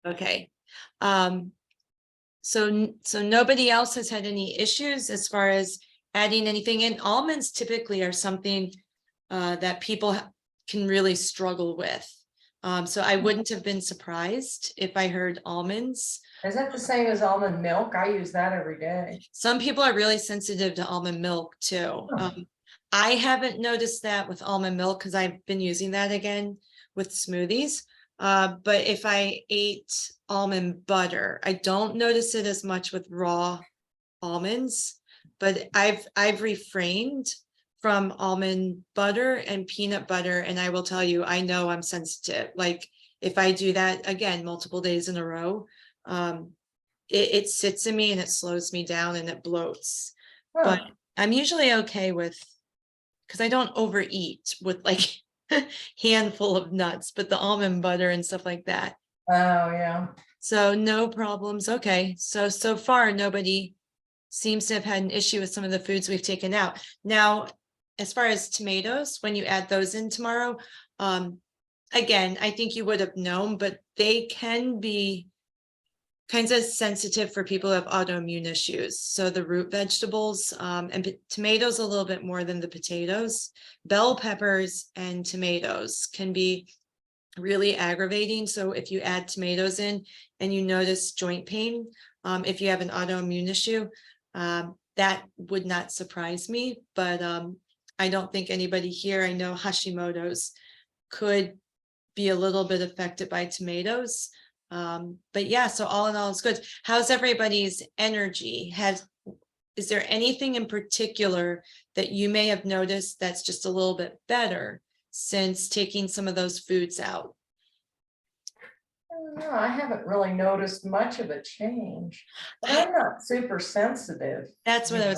Okay. So nobody else has had any issues as far as adding anything in. Almonds typically are something that people can really struggle with. So I wouldn't have been surprised if I heard almonds. Is that the same as almond milk? I use that every day. Some people are really sensitive to almond milk too. I haven't noticed that with almond milk because I've been using that again with smoothies. But if I ate almond butter, I don't notice it as much with raw almonds, but I've refrained from almond butter and peanut butter, and I will tell you, I know I'm sensitive. Like if I do that again multiple days in a row, it sits in me and it slows me down and it bloats. But I'm usually okay with, because I don't overeat with like handful of nuts, but the almond butter and stuff like that. Oh yeah. So no problems. Okay. So far nobody seems to have had an issue with some of the foods we've taken out. Now, as far as tomatoes, when you add those in tomorrow, again, I think you would have known, but they can be kinds of sensitive for people who have autoimmune issues. So the root vegetables, and tomatoes a little bit more than the potatoes. Bell peppers and tomatoes can be really aggravating. So if you add tomatoes in and you notice joint pain, if you have an autoimmune issue, that would not surprise me. But I don't think anybody here, I know Hashimoto's could be a little bit affected by tomatoes. But yeah, so all in all, it's good. How's everybody's energy? Is there anything in particular that you may have noticed that's just a little bit better since taking some of those foods out? I don't know. I haven't really noticed much of a change, but I'm not super sensitive. That's what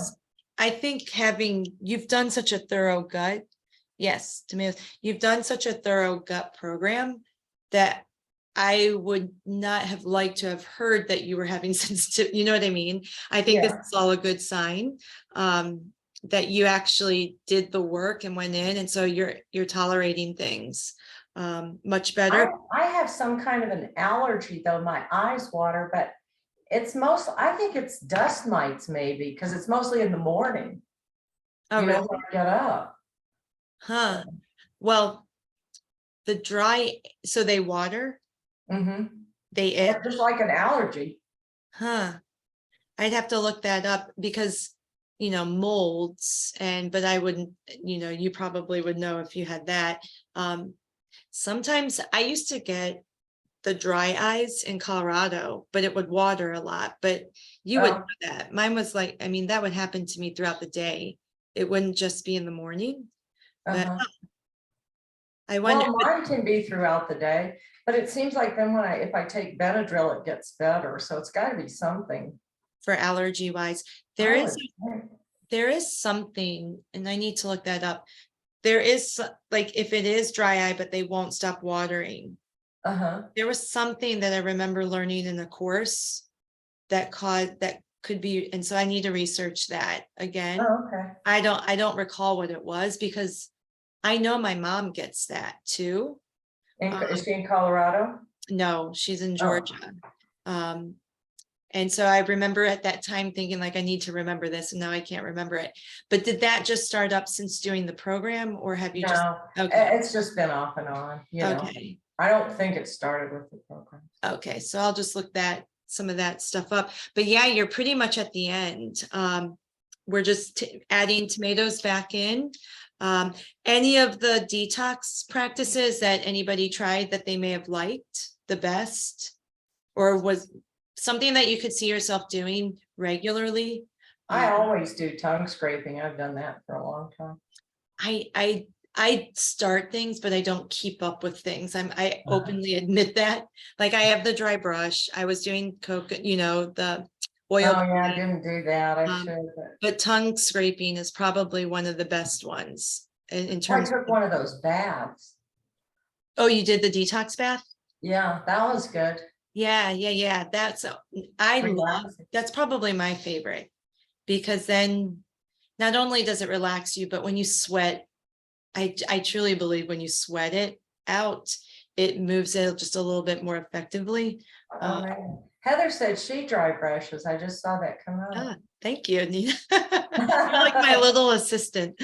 I think you've done such a thorough gut. Yes, tomatoes. You've done such a thorough gut program that I would not have liked to have heard that you were having sensitive, you know what I mean? I think this is all a good sign, that you actually did the work and went in. And so you're tolerating things, much better. I have some kind of an allergy though. My eyes water, but I think it's dust mites maybe, because it's mostly in the morning. Oh, when really? I get up. Huh. Well, so they water, they itch. Just like an allergy. Huh. I'd have to look that up because, molds but I wouldn't, you probably would know if you had that. Sometimes I used to get the dry eyes in Colorado, but it would water a lot, but you would know that. Mine was like, that would happen to me throughout the day. It wouldn't just be in the morning. But I wonder. Well, mine can be throughout the day, but it seems like then if I take Benadryl, it gets better. So it's got to be something. For allergy wise, there is something, and I need to look that up. There is like, if it is dry eye, but they won't stop watering. There was something that I remember learning in a course that could be, and so I need to research that again. Okay. I don't recall what it was because I know my mom gets that too. Is she in Colorado? No, she's in Georgia. And so I remember at that time thinking like, I need to remember this, and now I can't remember it. But did that just start up since doing the program, or have you just? Okay. It's just been off and on. Okay. I don't think it started with the program. Okay, so I'll just look some of that stuff up. But yeah, you're pretty much at the end. We're just adding tomatoes back in. Any of the detox practices that anybody tried that they may have liked the best, or was something that you could see yourself doing regularly? I always do tongue scraping. I've done that for a long time. I start things, but I don't keep up with things. I openly admit that. Like I have the dry brush. I was doing the oil. Oh yeah, I didn't do that. I should. But tongue scraping is probably one of the best ones in terms. I took one of those baths. Oh, you did the detox bath? Yeah, that was good. Yeah. That's probably my favorite, because then not only does it relax you, but when you sweat, I truly believe when you sweat it out, it moves it just a little bit more effectively. Oh, man. Heather said she dry brushes. I just saw that come up. Thank you, Anita. You're like my little assistant.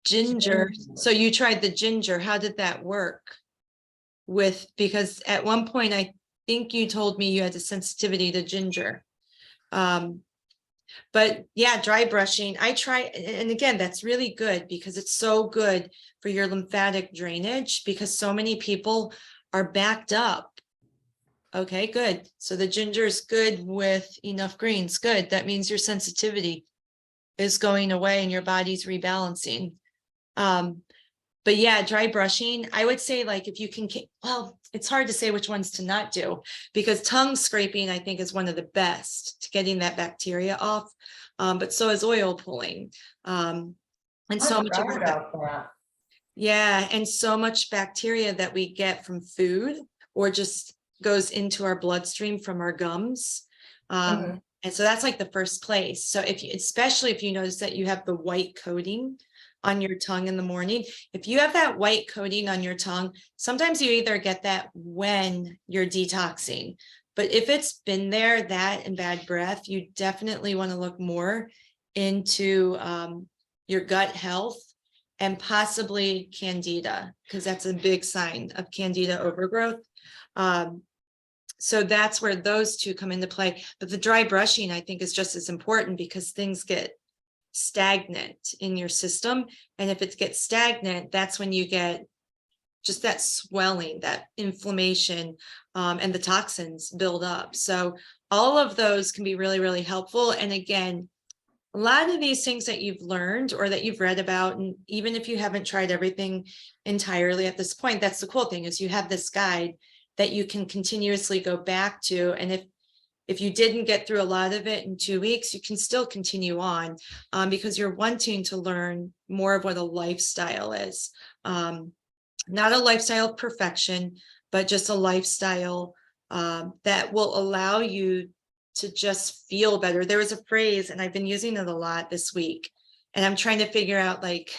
Ginger. So you tried the ginger. How did that work? Because at one point, I think you told me you had a sensitivity to ginger. But yeah, dry brushing, I try, and again, that's really good because it's so good for your lymphatic drainage because so many people are backed up. Okay, good. So the ginger is good with enough greens. Good. That means your sensitivity is going away and your body's rebalancing. But yeah, dry brushing, I would say like if you can, well, it's hard to say which ones to not do because tongue scraping, I think, is one of the best to getting that bacteria off. But so is oil pulling. And so much of that. Yeah, and so much bacteria that we get from food or just goes into our bloodstream from our gums. And so that's like the first place. So if you, especially if you notice that you have the white coating on your tongue in the morning, if you have that white coating on your tongue, sometimes you either get that when you're detoxing, but if it's been there, that and bad breath, you definitely want to look more into your gut health and possibly candida, because that's a big sign of candida overgrowth. So that's where those two come into play. But the dry brushing, I think, is just as important because things get stagnant in your system. And if it gets stagnant, that's when you get just that swelling, that inflammation, and the toxins build up. So all of those can be really, really helpful. And again, a lot of these things that you've learned or that you've read about, and even if you haven't tried everything entirely at this point, that's the cool thing is you have this guide that you can continuously go back to. And if you didn't get through a lot of it in 2 weeks, you can still continue on because you're wanting to learn more of what a lifestyle is. Not a lifestyle of perfection, but just a lifestyle that will allow you to just feel better. There was a phrase, and I've been using it a lot this week, and I'm trying to figure out like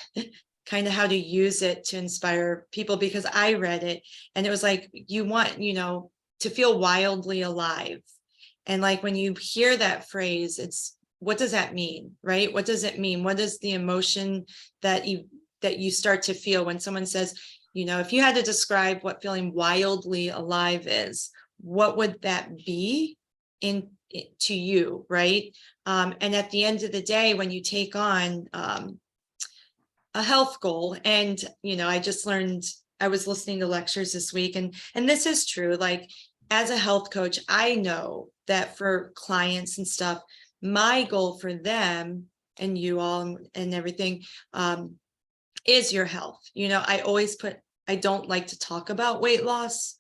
kind of how to use it to inspire people because I read it and it was like, you want, to feel wildly alive. And like when you hear that phrase, it's what does that mean, right? What does it mean? What is the emotion that you start to feel when someone says, if you had to describe what feeling wildly alive is, what would that be to you, right? And at the end of the day, when you take on a health goal, and I just learned, I was listening to lectures this week, and this is true, like as a health coach, I know that for clients and stuff, my goal for them and you all and everything is your health. I always I don't like to talk about weight loss.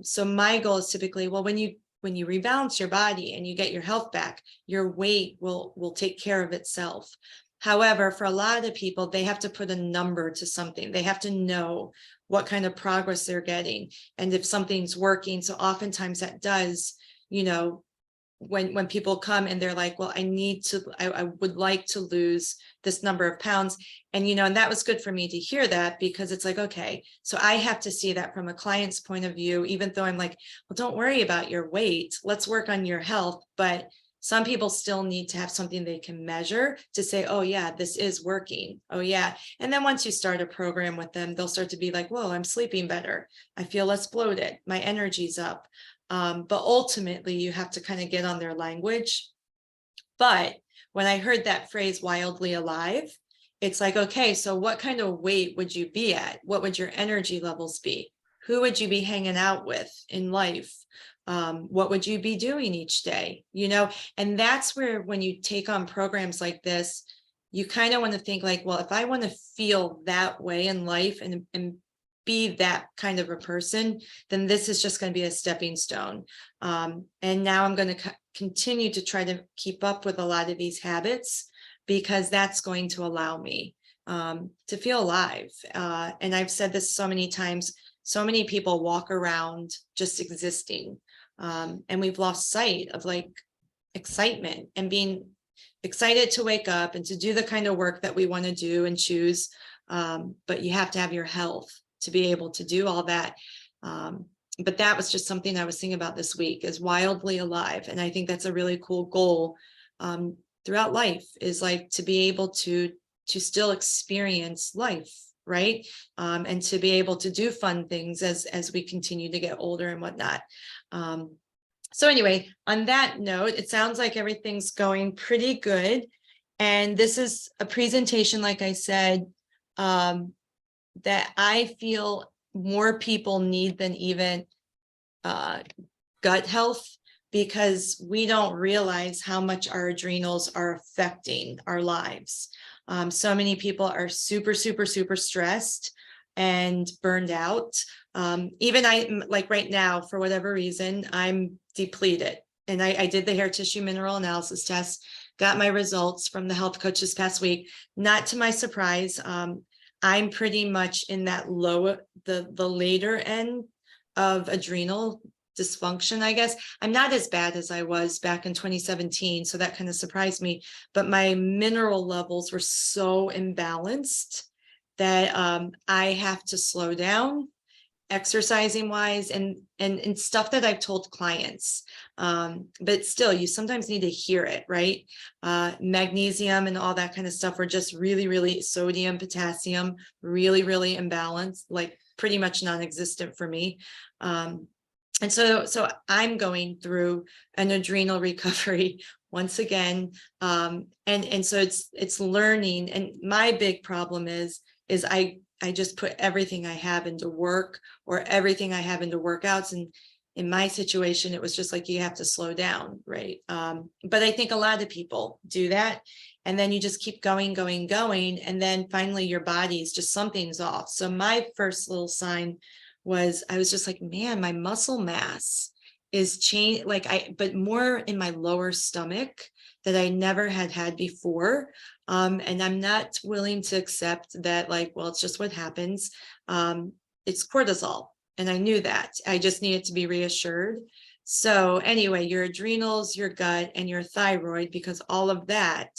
So my goal is typically, well, when you rebalance your body and you get your health back, your weight will take care of itself. However, for a lot of people, they have to put a number to something. They have to know what kind of progress they're getting and if something's working. So oftentimes that does, when people come and they're like, well, I would like to lose this number of pounds. And, and that was good for me to hear that because it's like, okay, so I have to see that from a client's point of view, even though I'm like, well, don't worry about your weight. Let's work on your health. But some people still need to have something they can measure to say, oh yeah, this is working. Oh yeah. And then once you start a program with them, they'll start to be like, whoa, I'm sleeping better. I feel less bloated. My energy's up. But ultimately you have to kind of get on their language. But when I heard that phrase wildly alive, it's like, okay, so what kind of weight would you be at? What would your energy levels be? Who would you be hanging out with in life? What would you be doing each day? And that's where when you take on programs like this, you kind of want to think like, well, if I want to feel that way in life and be that kind of a person, then this is just going to be a stepping stone. And now I'm going to continue to try to keep up with a lot of these habits because that's going to allow me to feel alive. And I've said this so many times, so many people walk around just existing. And we've lost sight of like excitement and being excited to wake up and to do the kind of work that we want to do and choose. but you have to have your health to be able to do all that. But that was just something I was thinking about this week, is wildly alive. And I think that's a really cool goal throughout life, is like to be able to still experience life, right? And to be able to do fun things as we continue to get older and whatnot. So anyway, on that note, it sounds like everything's going pretty good. And this is a presentation, like I said, that I feel more people need than even gut health, because we don't realize how much our adrenals are affecting our lives. So many people are super, super, super stressed and burned out. Even like right now, for whatever reason, I'm depleted. And I did the hair tissue mineral analysis test, got my results from the health coach this past week. Not to my surprise, I'm pretty much in that the later end of adrenal dysfunction, I guess. I'm not as bad as I was back in 2017, so that kind of surprised me. But my mineral levels were so imbalanced that I have to slow down, exercising wise, and stuff that I've told clients. But still, you sometimes need to hear it, right? Magnesium and all that kind of stuff were just really, really, sodium, potassium, really, really imbalanced, like pretty much non-existent for me. And so I'm going through an adrenal recovery once again. And so it's learning. And my big problem is I just put everything I have into work, or everything I have into workouts. And in my situation, it was just like, you have to slow down, right? But I think a lot of people do that. And then you just keep going, going, going. And then finally your body's just, something's off. So my first little sign was, I was just like, man, my muscle mass is changed, but more in my lower stomach that I never had before. And I'm not willing to accept that, like, well, it's just what happens. It's cortisol. And I knew that. I just needed to be reassured. So anyway, your adrenals, your gut, and your thyroid, because all of that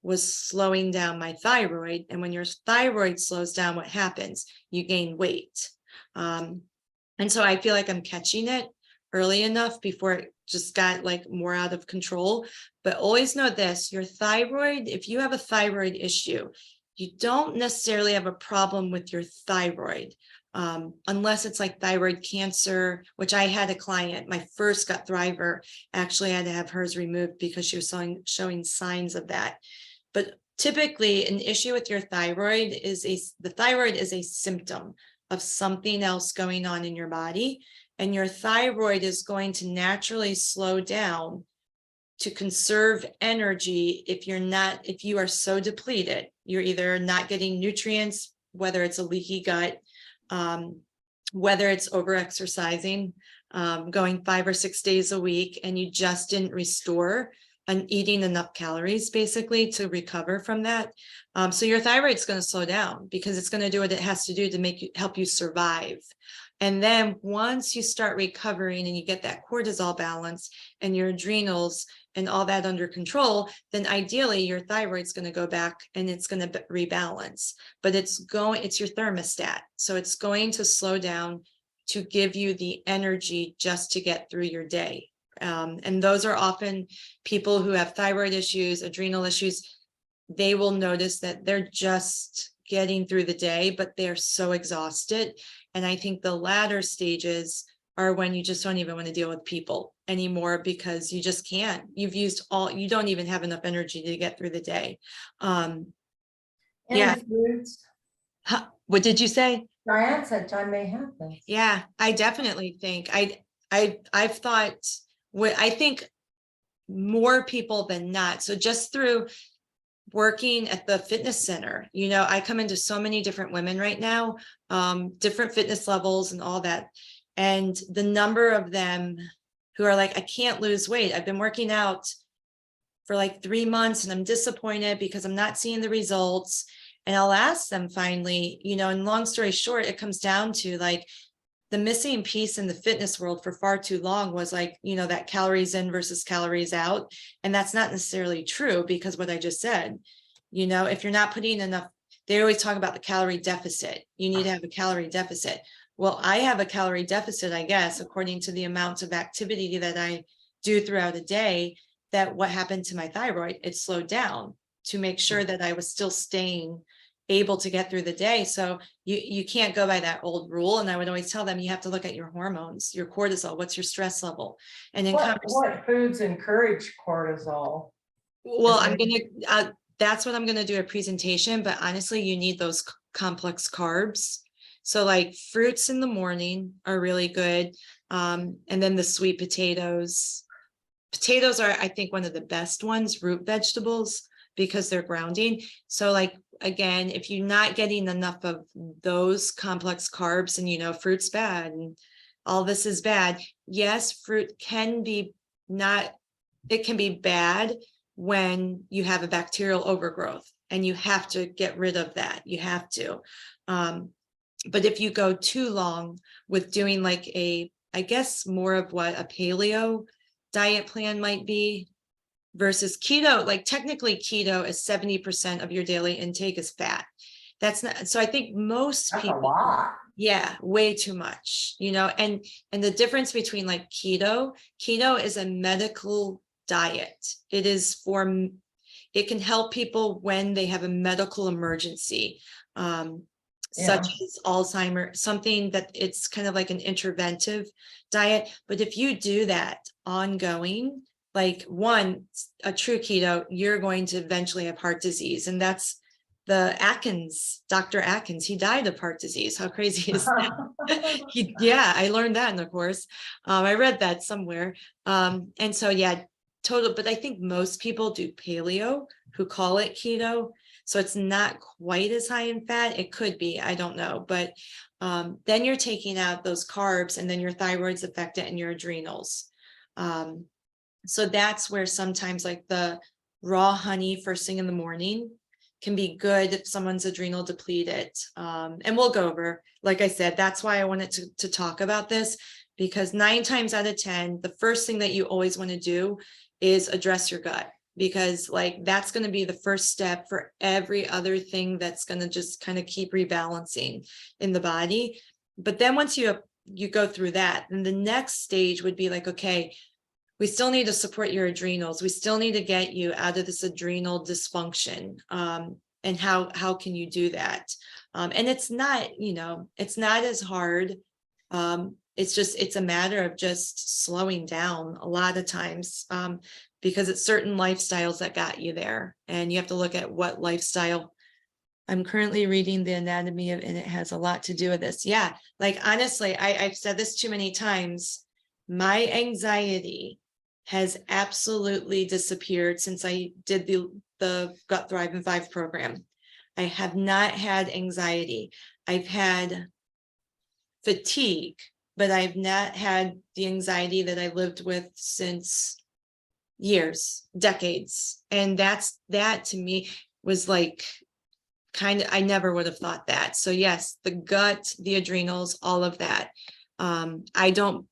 was slowing down my thyroid. And when your thyroid slows down, what happens? You gain weight. And so I feel like I'm catching it early enough before it just got like more out of control. But always know this, your thyroid, if you have a thyroid issue, you don't necessarily have a problem with your thyroid, unless it's like thyroid cancer, which I had a client, my first gut thriver, actually had to have hers removed because she was showing signs of that. But typically an issue with your thyroid is the thyroid is a symptom of something else going on in your body. And your thyroid is going to naturally slow down to conserve energy. If you are so depleted, you're either not getting nutrients, whether it's a leaky gut, whether it's over exercising, going 5 or 6 days a week, and you just didn't restore and eating enough calories basically to recover from that. So your thyroid's going to slow down, because it's going to do what it has to do to help you survive. And then once you start recovering and you get that cortisol balance and your adrenals and all that under control, then ideally your thyroid's going to go back and it's going to rebalance. But it's your thermostat. So it's going to slow down to give you the energy just to get through your day. And those are often people who have thyroid issues, adrenal issues. They will notice that they're just getting through the day, but they're so exhausted. And I think the latter stages are when you just don't even want to deal with people anymore, because you just can't. You don't even have enough energy to get through the day. Yeah. Foods. What did you say? Diane said I may have this. Yeah, I definitely think I've thought I think more people than not. So just through working at the fitness center, I come into so many different women right now, different fitness levels and all that. And the number of them who are like, I can't lose weight. I've been working out for like 3 months and I'm disappointed because I'm not seeing the results. And I'll ask them finally, and long story short, it comes down to like, the missing piece in the fitness world for far too long was like, that calories in versus calories out. And that's not necessarily true, because what I just said, if you're not putting enough they always talk about the calorie deficit. You need to have a calorie deficit. Well, I have a calorie deficit, I guess, according to the amounts of activity that I do throughout a day, that what happened to my thyroid, it slowed down to make sure that I was still staying able to get through the day. So you can't go by that old rule. And I would always tell them, you have to look at your hormones, your cortisol, what's your stress level. And in What foods encourage cortisol? well, Is I'm there- gonna, that's what I'm gonna do a presentation, but honestly, you need those complex carbs. So like fruits in the morning are really good. And then the sweet potatoes. Potatoes are, I think, one of the best ones, root vegetables, because they're grounding. So like, again, if you're not getting enough of those complex carbs, and you know, fruit's bad and all this is bad. Yes, fruit can be not, it can be bad when you have a bacterial overgrowth, and you have to get rid of that. You have to. But if you go too long with doing like a, I guess more of what a paleo diet plan might be versus keto, like technically keto is 70% of your daily intake is fat. That's not, so I think most That's a people, lot. yeah, way too much, you know, and the difference between like keto is a medical diet. It is for, it can help people when they have a medical emergency, such as Alzheimer's, something that it's kind of like an interventive diet. But if you do that ongoing, like one, a true keto, you're going to eventually have heart disease. And that's the Atkins, Dr. Atkins, he died of heart disease. How crazy is that? Yeah, I learned that in the course. I read that somewhere. And so, yeah, total, but I think most people do paleo who call it keto. So it's not quite as high in fat. It could be, I don't know. But then you're taking out those carbs, and then your thyroid's affected and your adrenals. So that's where sometimes like the raw honey first thing in the morning can be good if someone's adrenal depleted. And we'll go over, like I said, that's why I wanted to talk about this, because 9 times out of 10, the first thing that you always want to do is address your gut, because like that's going to be the first step for every other thing that's going to just kind of keep rebalancing in the body. But then once you go through that, then the next stage would be like, okay, we still need to support your adrenals. We still need to get you out of this adrenal dysfunction. And how can you do that? And it's not, you know, it's not as hard. It's a matter of just slowing down a lot of times, because it's certain lifestyles that got you there. And you have to look at what lifestyle. I'm currently reading The Anatomy of, and it has a lot to do with this. Yeah, like honestly, I've said this too many times. My anxiety has absolutely disappeared since I did the Gut Thrive and 5 program. I have not had anxiety. I've had fatigue, but I've not had the anxiety that I lived with since years, decades. And that to me was like, kind of, I never would have thought that. So yes, the gut, the adrenals, all of that. I don't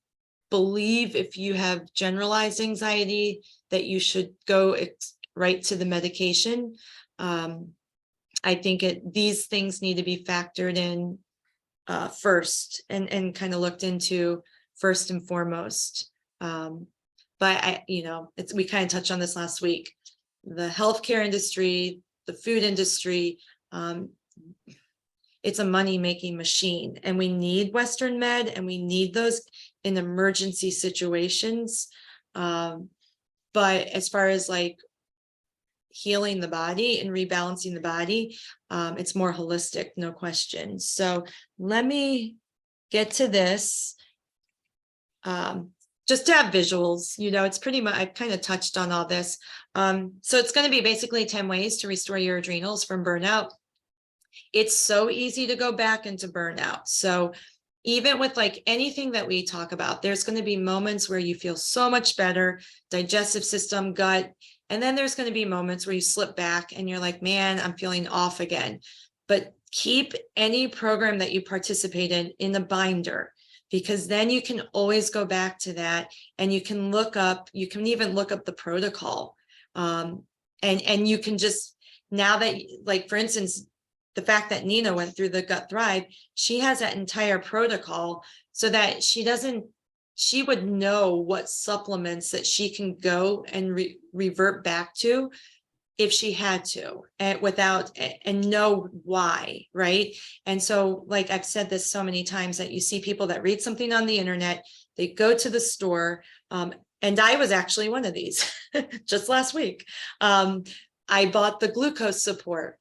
believe if you have generalized anxiety that you should go right to the medication. I think these things need to be factored in first and kind of looked into first and foremost. But we kind of touched on this last week. The healthcare industry, the food industry, it's a money-making machine, and we need Western med, and we need those in emergency situations. But as far as like healing the body and rebalancing the body, it's more holistic, no question. So let me get to this. Just to have visuals, it's pretty much, I've kind of touched on all this. So it's going to be basically 10 ways to restore your adrenals from burnout. It's so easy to go back into burnout. So even with like anything that we talk about, there's going to be moments where you feel so much better, digestive system, gut, and then there's going to be moments where you slip back and you're like, man, I'm feeling off again. But keep any program that you participate in a binder, because then you can always go back to that, and you can even look up the protocol. And you can just, now that, like, for instance, the fact that Nina went through the Gut Thrive, she has that entire protocol so that she would know what supplements that she can go and revert back to if she had to, and know why, right? And so, like I've said this so many times, that you see people that read something on the internet, they go to the store, and I was actually one of these just last week. I bought the glucose support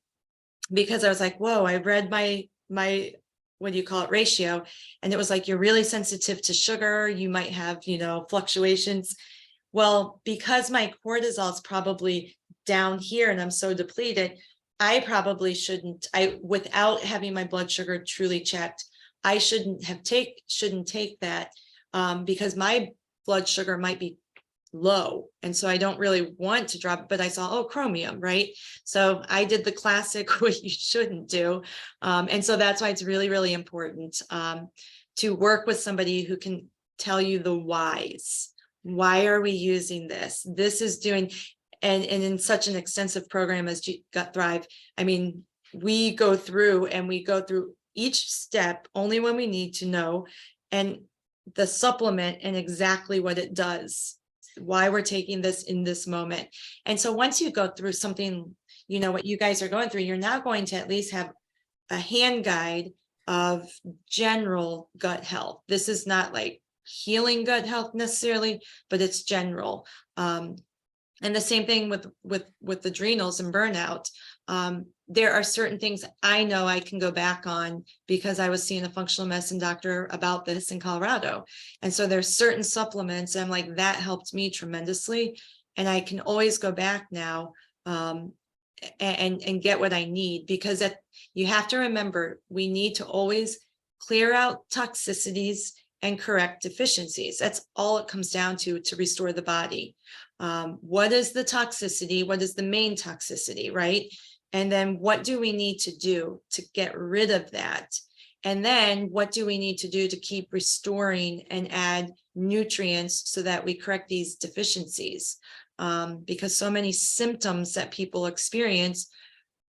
because I was like, whoa, I read my what do you call it, ratio, and it was like, you're really sensitive to sugar, you might have, fluctuations. Well, because my cortisol is probably down here and I'm so depleted, I probably shouldn't, without having my blood sugar truly checked, I shouldn't take that, because my blood sugar might be low. And so I don't really want to drop it, but I saw, oh, chromium, right? So I did the classic, what you shouldn't do. And so that's why it's really, really important to work with somebody who can tell you the whys. Why are we using this? This is doing, and in such an extensive program as Gut Thrive, I mean, we go through each step only when we need to know, and the supplement and exactly what it does, why we're taking this in this moment. And so once you go through something, what you guys are going through, you're now going to at least have a hand guide of general gut health. This is not like healing gut health necessarily, but it's general. And the same thing with adrenals and burnout. There are certain things I know I can go back on because I was seeing a functional medicine doctor about this in Colorado. And so there's certain supplements, I'm like, that helped me tremendously. And I can always go back now and get what I need, because you have to remember, we need to always clear out toxicities and correct deficiencies. That's all it comes down to restore the body. What is the toxicity? What is the main toxicity, right? And then what do we need to do to get rid of that? And then what do we need to do to keep restoring and add nutrients so that we correct these deficiencies? Because so many symptoms that people experience,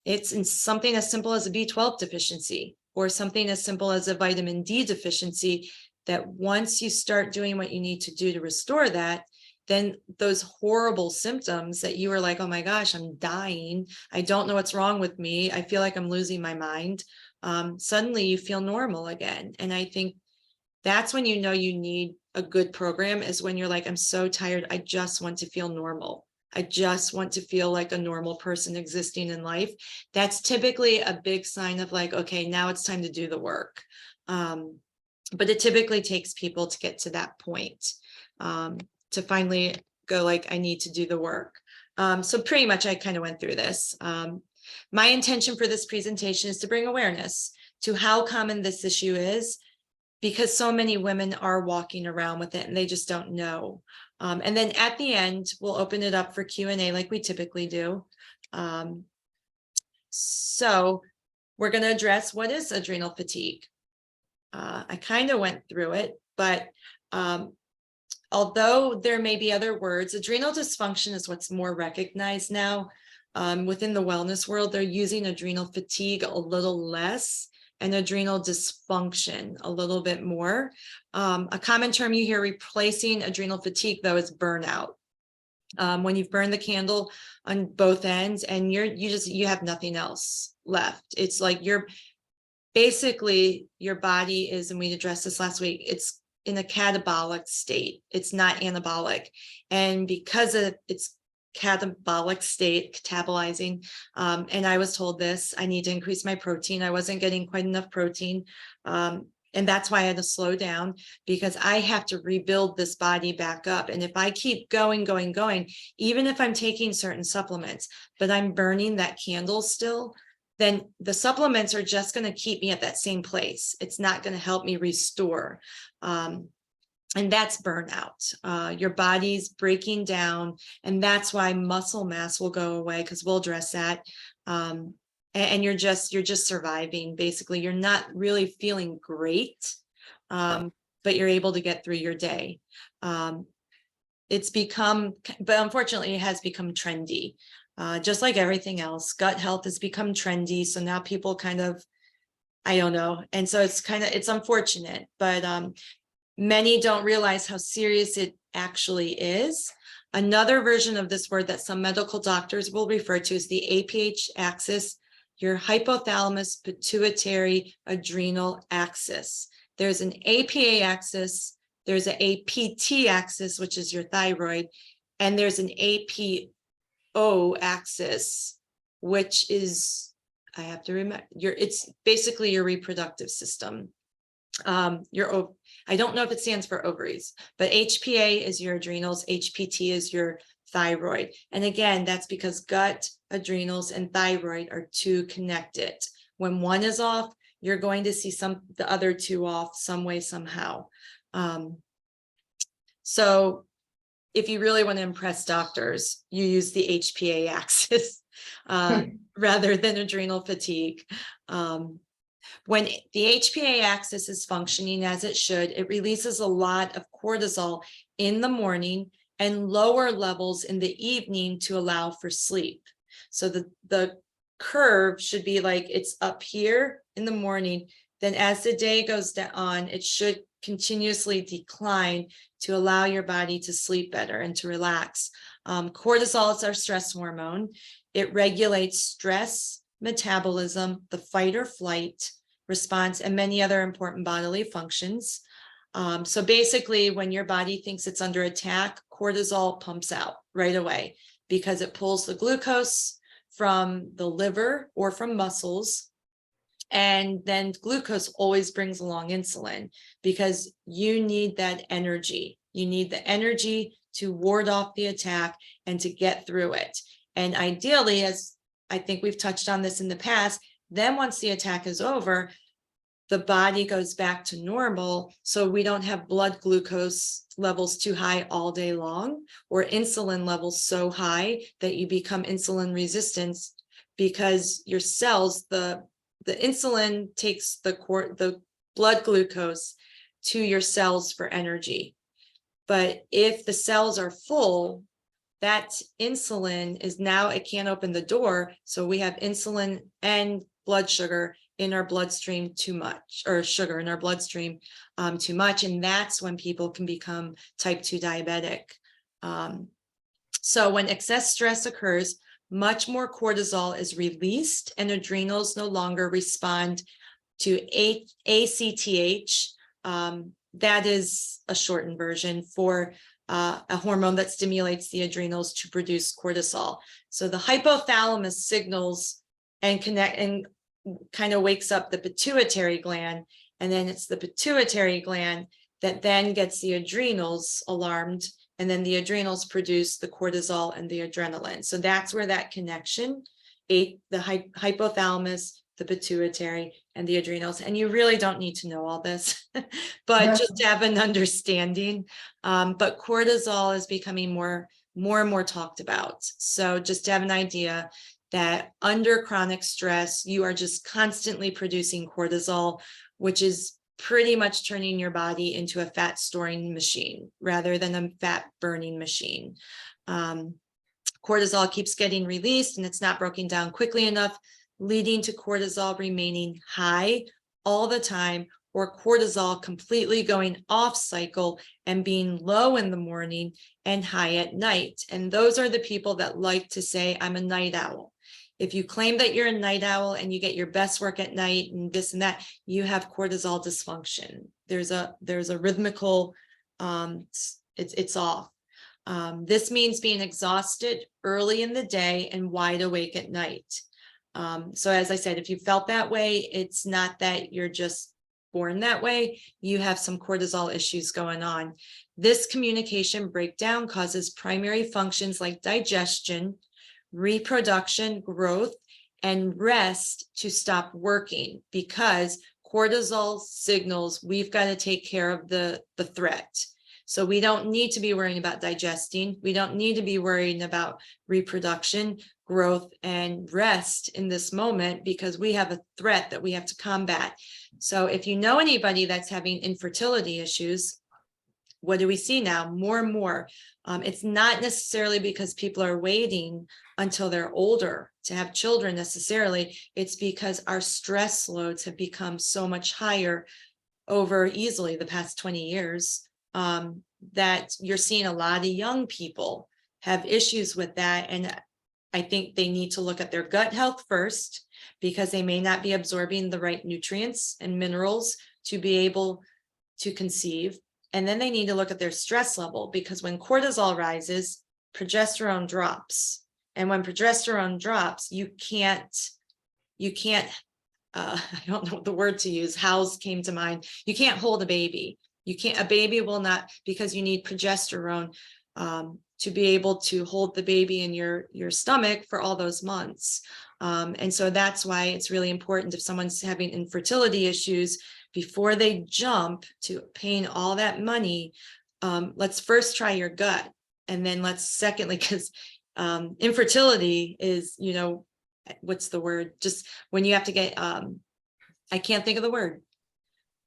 it's in something as simple as a B12 deficiency or something as simple as a vitamin D deficiency, that once you start doing what you need to do to restore that, then those horrible symptoms that you were like, oh my gosh, I'm dying, I don't know what's wrong with me, I feel like I'm losing my mind, suddenly you feel normal again. And I think that's when you know you need a good program, is when you're like, I'm so tired, I just want to feel normal. I just want to feel like a normal person existing in life. That's typically a big sign of like, okay, now it's time to do the work. But it typically takes people to get to that point, to finally go like, I need to do the work. So pretty much I kind of went through this. My intention for this presentation is to bring awareness to how common this issue is, because so many women are walking around with it and they just don't know. And then at the end, we'll open it up for Q&A like we typically do. So we're going to address, what is adrenal fatigue? I kind of went through it, but although there may be other words, adrenal dysfunction is what's more recognized now. Within the wellness world, they're using adrenal fatigue a little less and adrenal dysfunction a little bit more. A common term you hear replacing adrenal fatigue, though, is burnout. When you've burned the candle on both ends and you have nothing else left. It's like basically your body is, and we addressed this last week, it's in a catabolic state. It's not anabolic. And because of its catabolic state, catabolizing, and I was told this, I need to increase my protein. I wasn't getting quite enough protein. And that's why I had to slow down, because I have to rebuild this body back up. And if I keep going, even if I'm taking certain supplements, but I'm burning that candle still, then the supplements are just going to keep me at that same place. It's not going to help me restore. And that's burnout. Your body's breaking down, and that's why muscle mass will go away, because we'll address that. And you're just surviving. Basically, you're not really feeling great, but you're able to get through your day. It's become, but unfortunately, it has become trendy. Just like everything else, gut health has become trendy. So now people kind of, I don't know. And so it's unfortunate, but many don't realize how serious it actually is. Another version of this word that some medical doctors will refer to is the APH axis, your hypothalamus pituitary adrenal axis. There's an APA axis, there's an APT axis, which is your thyroid, and there's an APO axis, which is, I have to remember, it's basically your reproductive system. I don't know if it stands for ovaries, but HPA is your adrenals, HPT is your thyroid. And again, that's because gut, adrenals, and thyroid are two connected. When one is off, you're going to see the other two off some way, somehow. So if you really want to impress doctors, you use the HPA axis rather than adrenal fatigue. When the HPA axis is functioning as it should, it releases a lot of cortisol in the morning and lower levels in the evening to allow for sleep. So the curve should be like it's up here in the morning. Then as the day goes on, it should continuously decline to allow your body to sleep better and to relax. Cortisol is our stress hormone. It regulates stress, metabolism, the fight or flight response, and many other important bodily functions. So basically, when your body thinks it's under attack, cortisol pumps out right away because it pulls the glucose from the liver or from muscles. And then glucose always brings along insulin because you need that energy. You need the energy to ward off the attack and to get through it. And ideally, as I think we've touched on this in the past, then once the attack is over, the body goes back to normal. So we don't have blood glucose levels too high all day long, or insulin levels so high that you become insulin resistant because your cells, the insulin takes the blood glucose to your cells for energy. But if the cells are full, that insulin is now, it can't open the door. So we have insulin and blood sugar in our bloodstream too much, or sugar in our bloodstream too much. And that's when people can become type 2 diabetic. So when excess stress occurs, much more cortisol is released and adrenals no longer respond to ACTH. That is a shortened version for a hormone that stimulates the adrenals to produce cortisol. So the hypothalamus signals and kind of wakes up the pituitary gland, and then it's the pituitary gland that then gets the adrenals alarmed, and then the adrenals produce the cortisol and the adrenaline. So that's where that connection, the hypothalamus, the pituitary, and the adrenals. And you really don't need to know all this, but just to have an understanding. But cortisol is becoming more and more talked about. So just to have an idea that under chronic stress, you are just constantly producing cortisol, which is pretty much turning your body into a fat storing machine rather than a fat burning machine. Cortisol keeps getting released and it's not broken down quickly enough, leading to cortisol remaining high all the time, or cortisol completely going off cycle and being low in the morning and high at night. And those are the people that like to say, I'm a night owl. If you claim that you're a night owl and you get your best work at night and this and that, you have cortisol dysfunction. There's a rhythmical, it's off. This means being exhausted early in the day and wide awake at night. So as I said, if you felt that way, it's not that you're just born that way. You have some cortisol issues going on. This communication breakdown causes primary functions like digestion, reproduction, growth, and rest to stop working because cortisol signals we've got to take care of the threat. So we don't need to be worrying about digesting. We don't need to be worrying about reproduction, growth, and rest in this moment because we have a threat that we have to combat. So if you know anybody that's having infertility issues, what do we see now? More and more. It's not necessarily because people are waiting until they're older to have children necessarily. It's because our stress loads have become so much higher over easily the past 20 years, that you're seeing a lot of young people have issues with that. And I think they need to look at their gut health first, because they may not be absorbing the right nutrients and minerals to be able to conceive. And then they need to look at their stress level, because when cortisol rises, progesterone drops. And when progesterone drops, you can't, I don't know the word to use, house came to mind. You can't hold a baby. A baby will not, because you need progesterone to be able to hold the baby in your stomach for all those months. And so that's why it's really important, if someone's having infertility issues, before they jump to paying all that money, let's first try your gut. And then let's secondly, because infertility is, what's the word? Just when you have to get, I can't think of the word,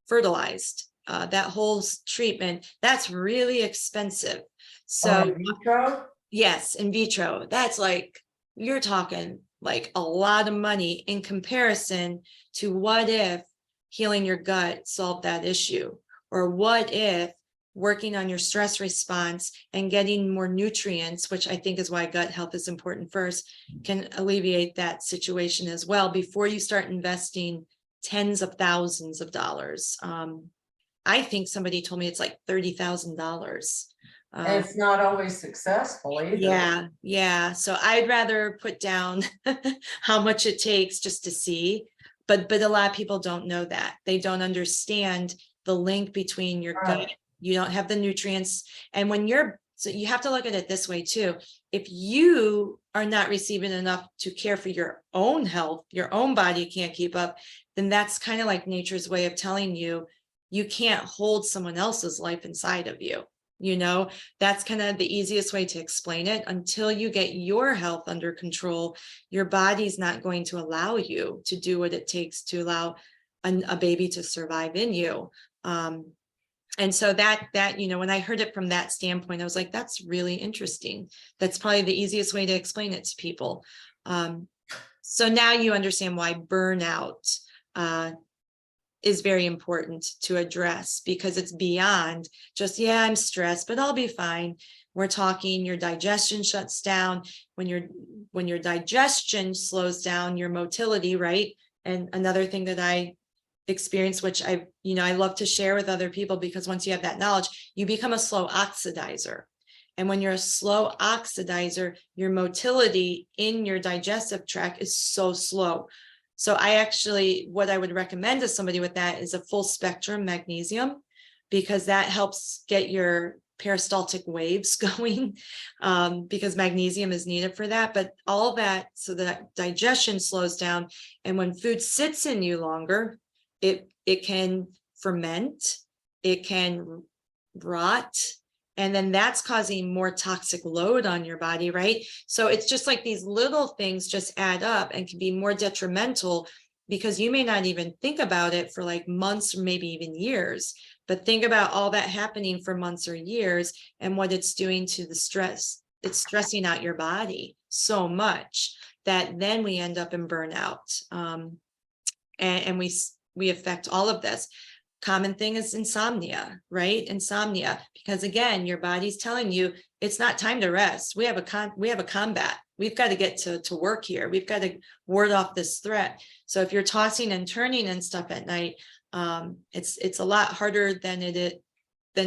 fertilized. That whole treatment, that's really expensive. So in vitro? yes, in vitro, that's like, you're talking like a lot of money in comparison to what if healing your gut solved that issue, or what if working on your stress response and getting more nutrients, which I think is why gut health is important first, can alleviate that situation as well before you start investing tens of thousands of dollars. I think somebody told me it's like $30,000. And it's not always successful either. Yeah. So I'd rather put down how much it takes just to see, but a lot of people don't know that. They don't understand the link between your gut. You don't have the nutrients. And so you have to look at it this way too. If you are not receiving enough to care for your own health, your own body can't keep up, then that's kind of like nature's way of telling you, you can't hold someone else's life inside of you. That's kind of the easiest way to explain it. Until you get your health under control, your body's not going to allow you to do what it takes to allow a baby to survive in you. And so that, when I heard it from that standpoint, I was like, that's really interesting. That's probably the easiest way to explain it to people. So now you understand why burnout is very important to address, because it's beyond just, yeah, I'm stressed, but I'll be fine. We're talking your digestion shuts down. When your digestion slows down, your motility, right? And another thing that I experienced, which I love to share with other people, because once you have that knowledge, you become a slow oxidizer. And when you're a slow oxidizer, your motility in your digestive tract is so slow. So what I would recommend to somebody with that is a full spectrum magnesium, because that helps get your peristaltic waves going, because magnesium is needed for that. But all that, so that digestion slows down. And when food sits in you longer, it can ferment, it can rot, and then that's causing more toxic load on your body, right? So it's just like these little things just add up and can be more detrimental, because you may not even think about it for like months or maybe even years, but think about all that happening for months or years and what it's doing to the stress. It's stressing out your body so much that then we end up in burnout. And we affect all of this. Common thing is insomnia, right? Insomnia, because again, your body's telling you it's not time to rest. We have a combat. We've got to get to work here. We've got to ward off this threat. So if you're tossing and turning and stuff at night, it's a lot harder than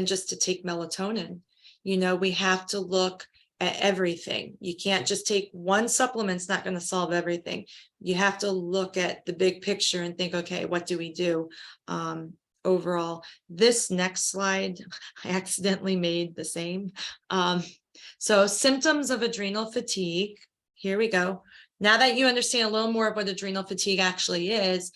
just to take melatonin. We have to look at everything. You can't just take one supplement. It's not going to solve everything. You have to look at the big picture and think, okay, what do we do? Overall, this next slide, I accidentally made the same. So symptoms of adrenal fatigue. Here we go. Now that you understand a little more of what adrenal fatigue actually is,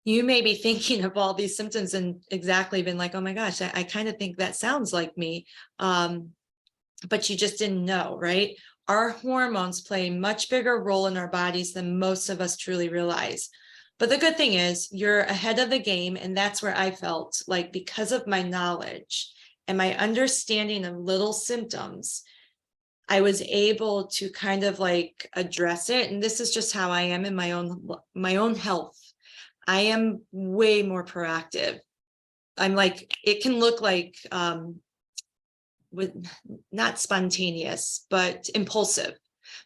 you may be thinking of all these symptoms and exactly been like, oh my gosh, I kind of think that sounds like me. But you just didn't know, right? Our hormones play a much bigger role in our bodies than most of us truly realize. But the good thing is you're ahead of the game. And that's where I felt like, because of my knowledge and my understanding of little symptoms, I was able to kind of like address it. And this is just how I am in my own health. I am way more proactive. I'm like, it can look like with not spontaneous, but impulsive.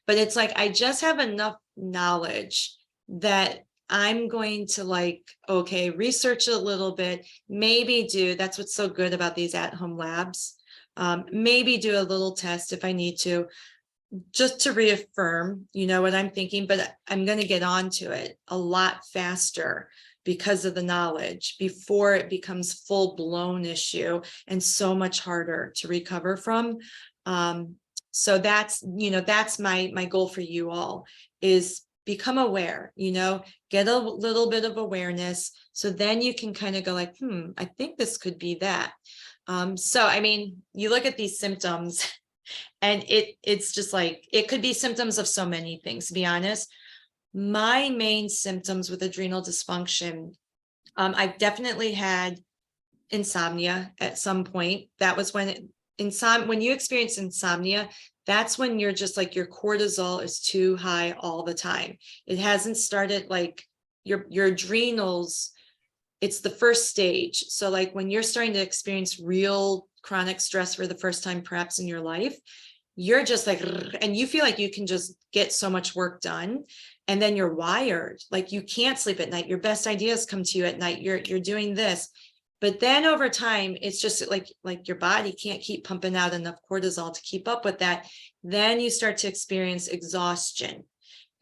But it's like I just have enough knowledge that I'm going to like, okay, research a little bit, maybe do, that's what's so good about these at-home labs. Maybe do a little test if I need to, just to reaffirm, what I'm thinking, but I'm going to get onto it a lot faster because of the knowledge before it becomes full-blown issue and so much harder to recover from. So that's my goal for you all, is become aware, get a little bit of awareness. So then you can kind of go like, I think this could be that. So, I mean, you look at these symptoms and it's just like, it could be symptoms of so many things, to be honest. My main symptoms with adrenal dysfunction, I've definitely had insomnia at some point. That was when when you experience insomnia, that's when you're just like, your cortisol is too high all the time. It hasn't started like your adrenals. It's the first stage. So like when you're starting to experience real chronic stress for the first time, perhaps in your life, you're just like, and you feel like you can just get so much work done. And then you're wired, like you can't sleep at night. Your best ideas come to you at night. You're doing this. But then over time, it's just like your body can't keep pumping out enough cortisol to keep up with that. Then you start to experience exhaustion,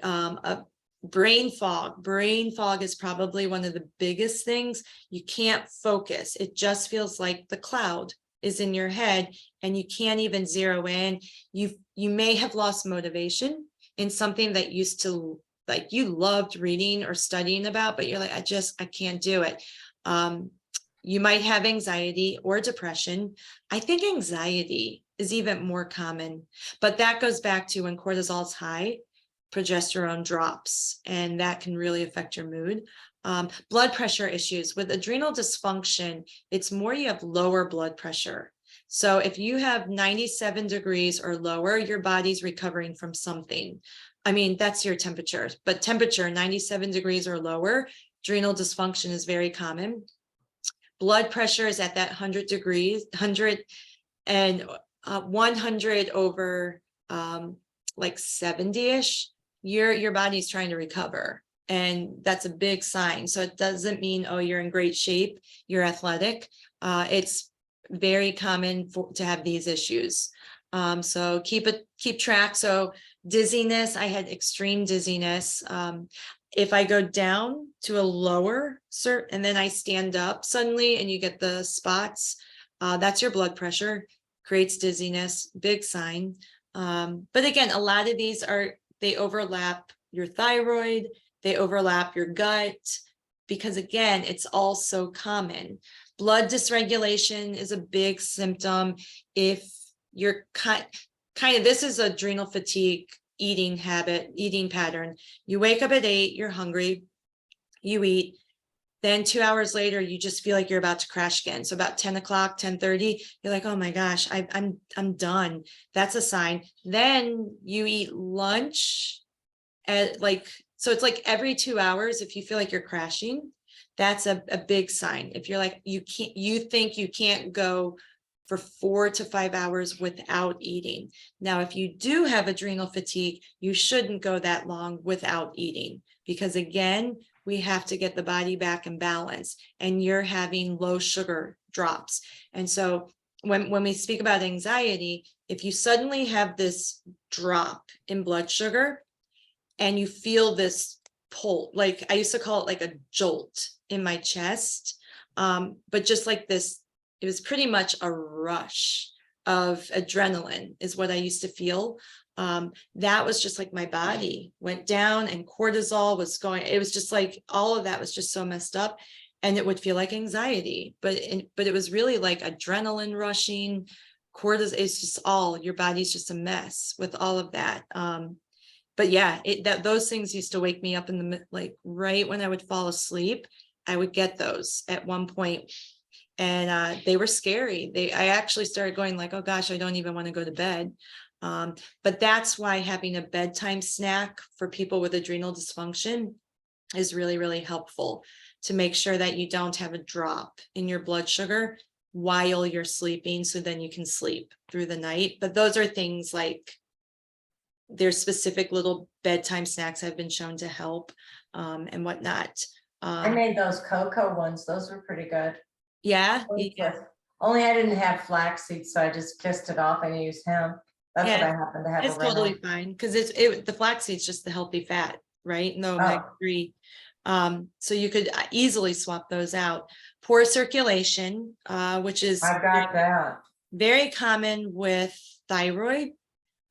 brain fog. Brain fog is probably one of the biggest things. You can't focus. It just feels like the cloud is in your head and you can't even zero in. You may have lost motivation in something that used to, like, you loved reading or studying about, but you're like, I can't do it. You might have anxiety or depression. I think anxiety is even more common, but that goes back to when cortisol is high, progesterone drops, and that can really affect your mood. Blood pressure issues with adrenal dysfunction, it's more you have lower blood pressure. So if you have 97 degrees or lower, your body's recovering from something. I mean, that's your temperature, but temperature 97 degrees or lower, adrenal dysfunction is very common. Blood pressure is at that 100 degrees, 100 and 100 over like 70-ish, your body's trying to recover. And that's a big sign. So it doesn't mean, oh, you're in great shape, you're athletic. It's very common to have these issues. So keep track. So dizziness, I had extreme dizziness. If I go down to a lower cert and then I stand up suddenly and you get the spots, that's your blood pressure, creates dizziness, big sign. But again, a lot of these they overlap your thyroid, they overlap your gut, because again, it's all so common. Blood dysregulation is a big symptom. If you're kind of, this is adrenal fatigue eating pattern. You wake up at 8, you're hungry, you eat, then 2 hours later, you just feel like you're about to crash again. So about 10 o'clock, 10:30, you're like, oh my gosh, I'm done. That's a sign. Then you eat lunch at so it's like every 2 hours, if you feel like you're crashing, that's a big sign. If you're like, you think you can't go for 4 to 5 hours without eating. Now, if you do have adrenal fatigue, you shouldn't go that long without eating, because again, we have to get the body back in balance, and you're having low sugar drops. And so when we speak about anxiety, if you suddenly have this drop in blood sugar and you feel this pull, like I used to call it like a jolt in my chest, but just like this, it was pretty much a rush of adrenaline is what I used to feel. That was just like my body went down and cortisol was going. It was just like all of that was just so messed up, and it would feel like anxiety, but it was really like adrenaline rushing. Cortisol is just your body's just a mess with all of that. But yeah, those things used to wake me up in the, like right when I would fall asleep, I would get those at one point. and they were scary. I actually started going like, oh gosh, I don't even want to go to bed. But that's why having a bedtime snack for people with adrenal dysfunction is really, really helpful, to make sure that you don't have a drop in your blood sugar while you're sleeping, so then you can sleep through the night. But those are things like, there's specific little bedtime snacks have been shown to help, and whatnot. I made those cocoa ones. Those were pretty good. Yeah, Only I didn't have flax seeds, so I just kissed it off and used hemp. That's what I yeah, happen to have it's around. totally fine, because the flaxseed's just the healthy fat, right? No Oh. omega-3. So you could easily swap those out. Poor circulation, which is I got that. very common with thyroid.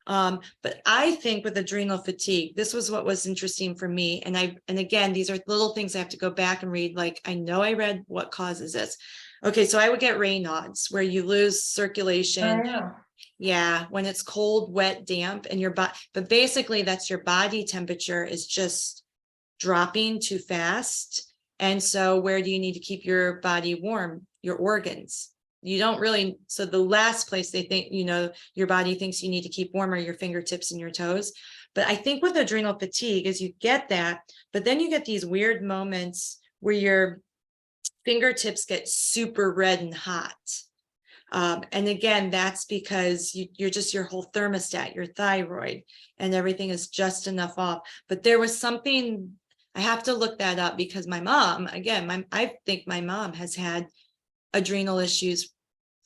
But I think with adrenal fatigue, this was what was interesting for me. And again, these are little things I have to go back and read. Like, I know I read what causes this. Okay, so I would get Raynaud's, where you lose circulation. Oh, yeah. Yeah, when it's cold, wet, damp, and your body, but basically that's your body temperature is just dropping too fast. And so where do you need to keep your body warm? Your organs. You don't really, so the last place they think, your body thinks you need to keep warm are your fingertips and your toes. But I think with adrenal fatigue is you get that, but then you get these weird moments where your fingertips get super red and hot. And again, that's because you're just your whole thermostat, your thyroid, and everything is just enough off. But there was something, I have to look that up, because my mom, again, I think my mom has had adrenal issues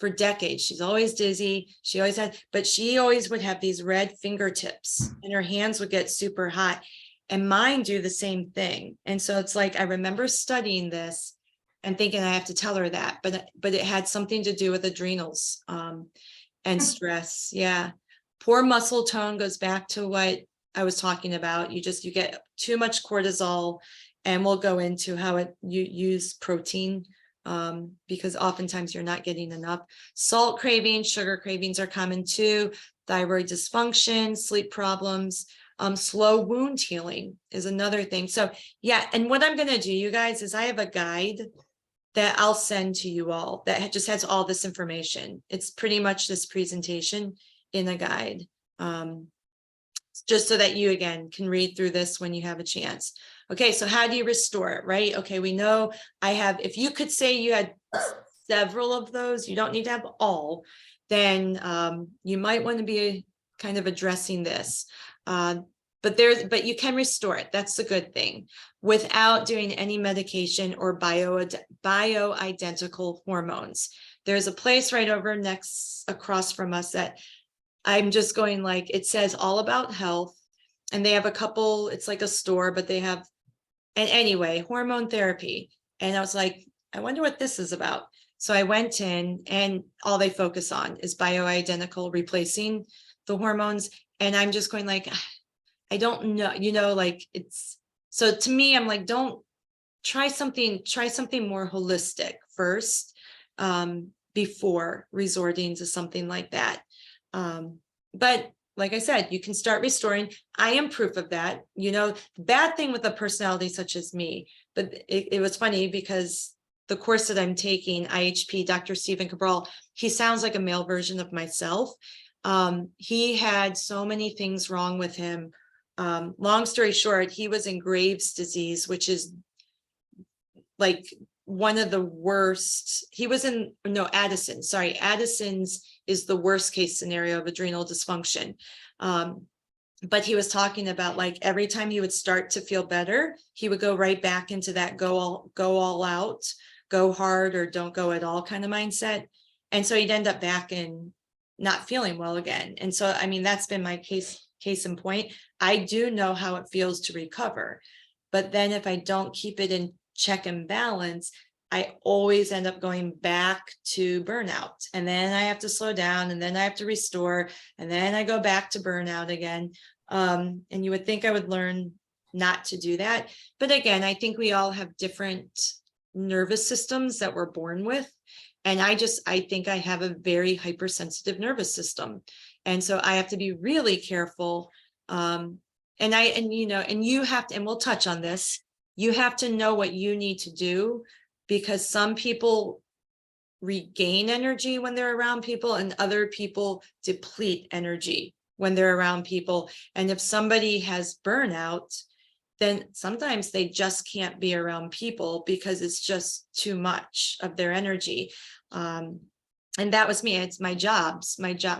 for decades. She's always dizzy. She always had, but she always would have these red fingertips and her hands would get super hot, and mine do the same thing. And so it's like, I remember studying this and thinking I have to tell her that, but it had something to do with adrenals, and stress. Yeah. Poor muscle tone goes back to what I was talking about. You get too much cortisol, and we'll go into how you use protein, because oftentimes you're not getting enough. Salt cravings, sugar cravings are common too. Thyroid dysfunction, sleep problems, slow wound healing is another thing. So yeah, and what I'm going to do, you guys, is I have a guide that I'll send to you all that just has all this information. It's pretty much this presentation in a guide, just so that you, again, can read through this when you have a chance. Okay, so how do you restore it, right? Okay, we know if you could say you had several of those, you don't need to have all, then you might want to be kind of addressing this. But you can restore it. That's the good thing, without doing any medication or bioidentical hormones. There's a place right over across from us that I'm just going, like, it says all about health, and they have a couple, it's like a store, but they have, and anyway, hormone therapy. And I was like, I wonder what this is about. So I went in, and all they focus on is bioidentical, replacing the hormones. And I'm just going like, I don't know, like, it's, so to me, I'm like, don't try something more holistic first, before resorting to something like that. But like I said, you can start restoring. I am proof of that. The bad thing with a personality such as me, but it was funny because the course that I'm taking, IHP, Dr. Stephen Cabral, he sounds like a male version of myself. He had so many things wrong with him. Long story short, he was in Graves' disease, which is like one of the worst. He was Addison. Sorry, Addison's is the worst case scenario of adrenal dysfunction. But he was talking about, like, every time he would start to feel better, he would go right back into that go all out, go hard, or don't go at all kind of mindset. And so he'd end up back in not feeling well again. And so, I mean, that's been my case in point. I do know how it feels to recover, but then if I don't keep it in check and balance, I always end up going back to burnout, and then I have to slow down, and then I have to restore, and then I go back to burnout again. And you would think I would learn not to do that. But again, I think we all have different nervous systems that we're born with. And I think I have a very hypersensitive nervous system. And so I have to be really careful. And you have to, and we'll touch on this, you have to know what you need to do, because some people regain energy when they're around people, and other people deplete energy when they're around people. And if somebody has burnout, then sometimes they just can't be around people because it's just too much of their energy. And that was me. It's my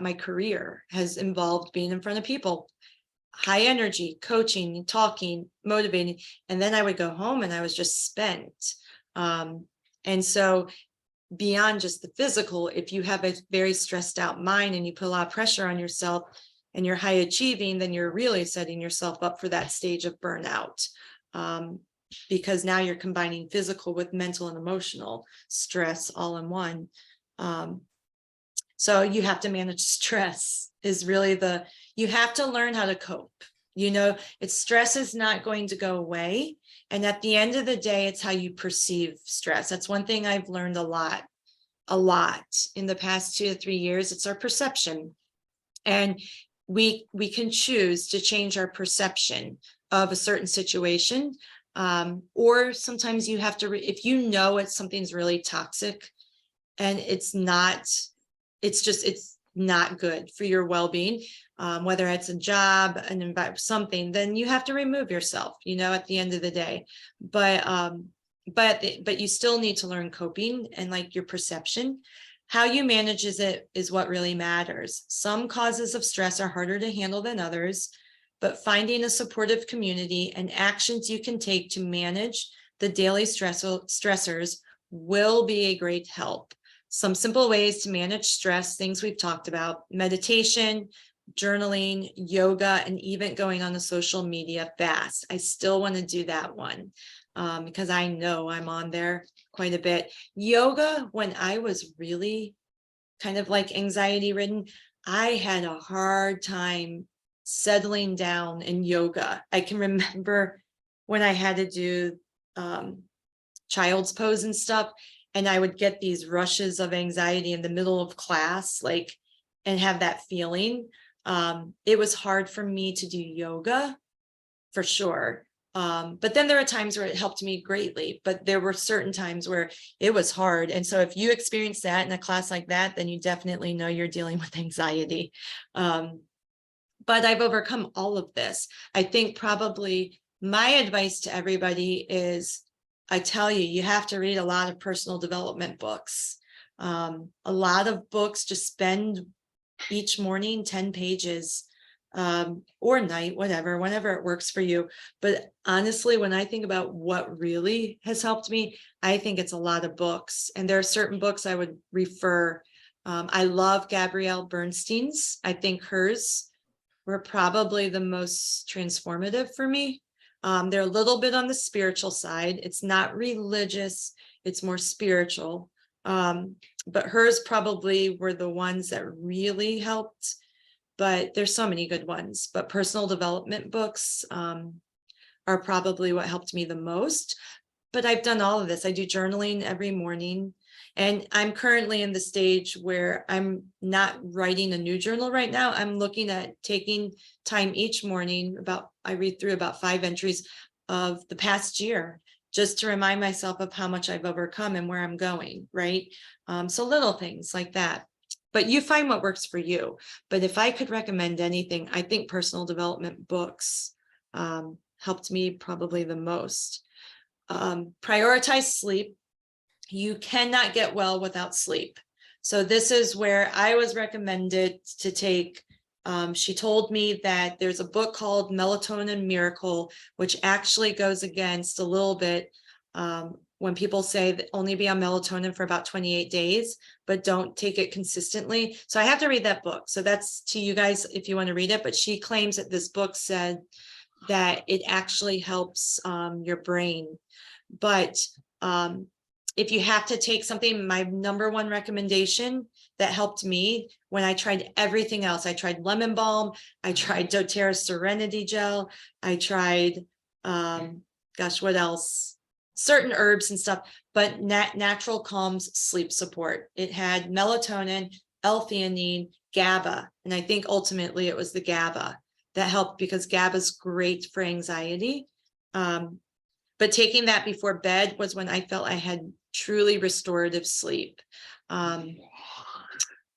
my career has involved being in front of people, high energy, coaching, talking, motivating. And then I would go home and I was just spent. And so beyond just the physical, if you have a very stressed out mind and you put a lot of pressure on yourself and you're high achieving, then you're really setting yourself up for that stage of burnout. Because now you're combining physical with mental and emotional stress all in one. So you have to manage stress is really you have to learn how to cope. Stress is not going to go away. And at the end of the day, it's how you perceive stress. That's one thing I've learned a lot in the past 2 to 3 years. It's our perception. And we can choose to change our perception of a certain situation. Or sometimes you have to, if it's something's really toxic and it's not good for your well-being, whether it's a job, something, then you have to remove yourself, at the end of the day. But you still need to learn coping and like your perception. How you manage it is what really matters. Some causes of stress are harder to handle than others, but finding a supportive community and actions you can take to manage the daily stressors will be a great help. Some simple ways to manage stress, things we've talked about: meditation, journaling, yoga, and even going on a social media fast. I still want to do that one because I know I'm on there quite a bit. Yoga, when I was really kind of like anxiety ridden, I had a hard time settling down in yoga. I can remember when I had to do child's pose and stuff, and I would get these rushes of anxiety in the middle of class, and have that feeling. It was hard for me to do yoga for sure. But then there are times where it helped me greatly, but there were certain times where it was hard. And so if you experience that in a class like that, then you definitely know you're dealing with anxiety. But I've overcome all of this. I think probably my advice to everybody is, I tell you, you have to read a lot of personal development books. A lot of books. Just spend each morning 10 pages or night, whenever it works for you. But honestly, when I think about what really has helped me, I think it's a lot of books. And there are certain books I would refer. I love Gabrielle Bernstein's. I think hers were probably the most transformative for me. They're a little bit on the spiritual side. It's not religious, it's more spiritual. But hers probably were the ones that really helped. But there's so many good ones. But personal development books are probably what helped me the most. But I've done all of this. I do journaling every morning. And I'm currently in the stage where I'm not writing a new journal right now. I'm looking at taking time each morning. I read through about 5 entries of the past year, just to remind myself of how much I've overcome and where I'm going, right? So little things like that. But you find what works for you. But if I could recommend anything, I think personal development books helped me probably the most. Prioritize sleep. You cannot get well without sleep. So this is where I was recommended to take. She told me that there's a book called Melatonin Miracle, which actually goes against a little bit when people say that only be on melatonin for about 28 days, but don't take it consistently. So I have to read that book. So that's to you guys if you want to read it. But she claims that this book said that it actually helps your brain. But if you have to take something, my number one recommendation that helped me when I tried everything else, I tried lemon balm, I tried doTERRA Serenity Gel, I tried, what else? Certain herbs and stuff, but Natural Calm's sleep support. It had melatonin, L-theanine, GABA, and I think ultimately it was the GABA that helped because GABA is great for anxiety. But taking that before bed was when I felt I had truly restorative sleep.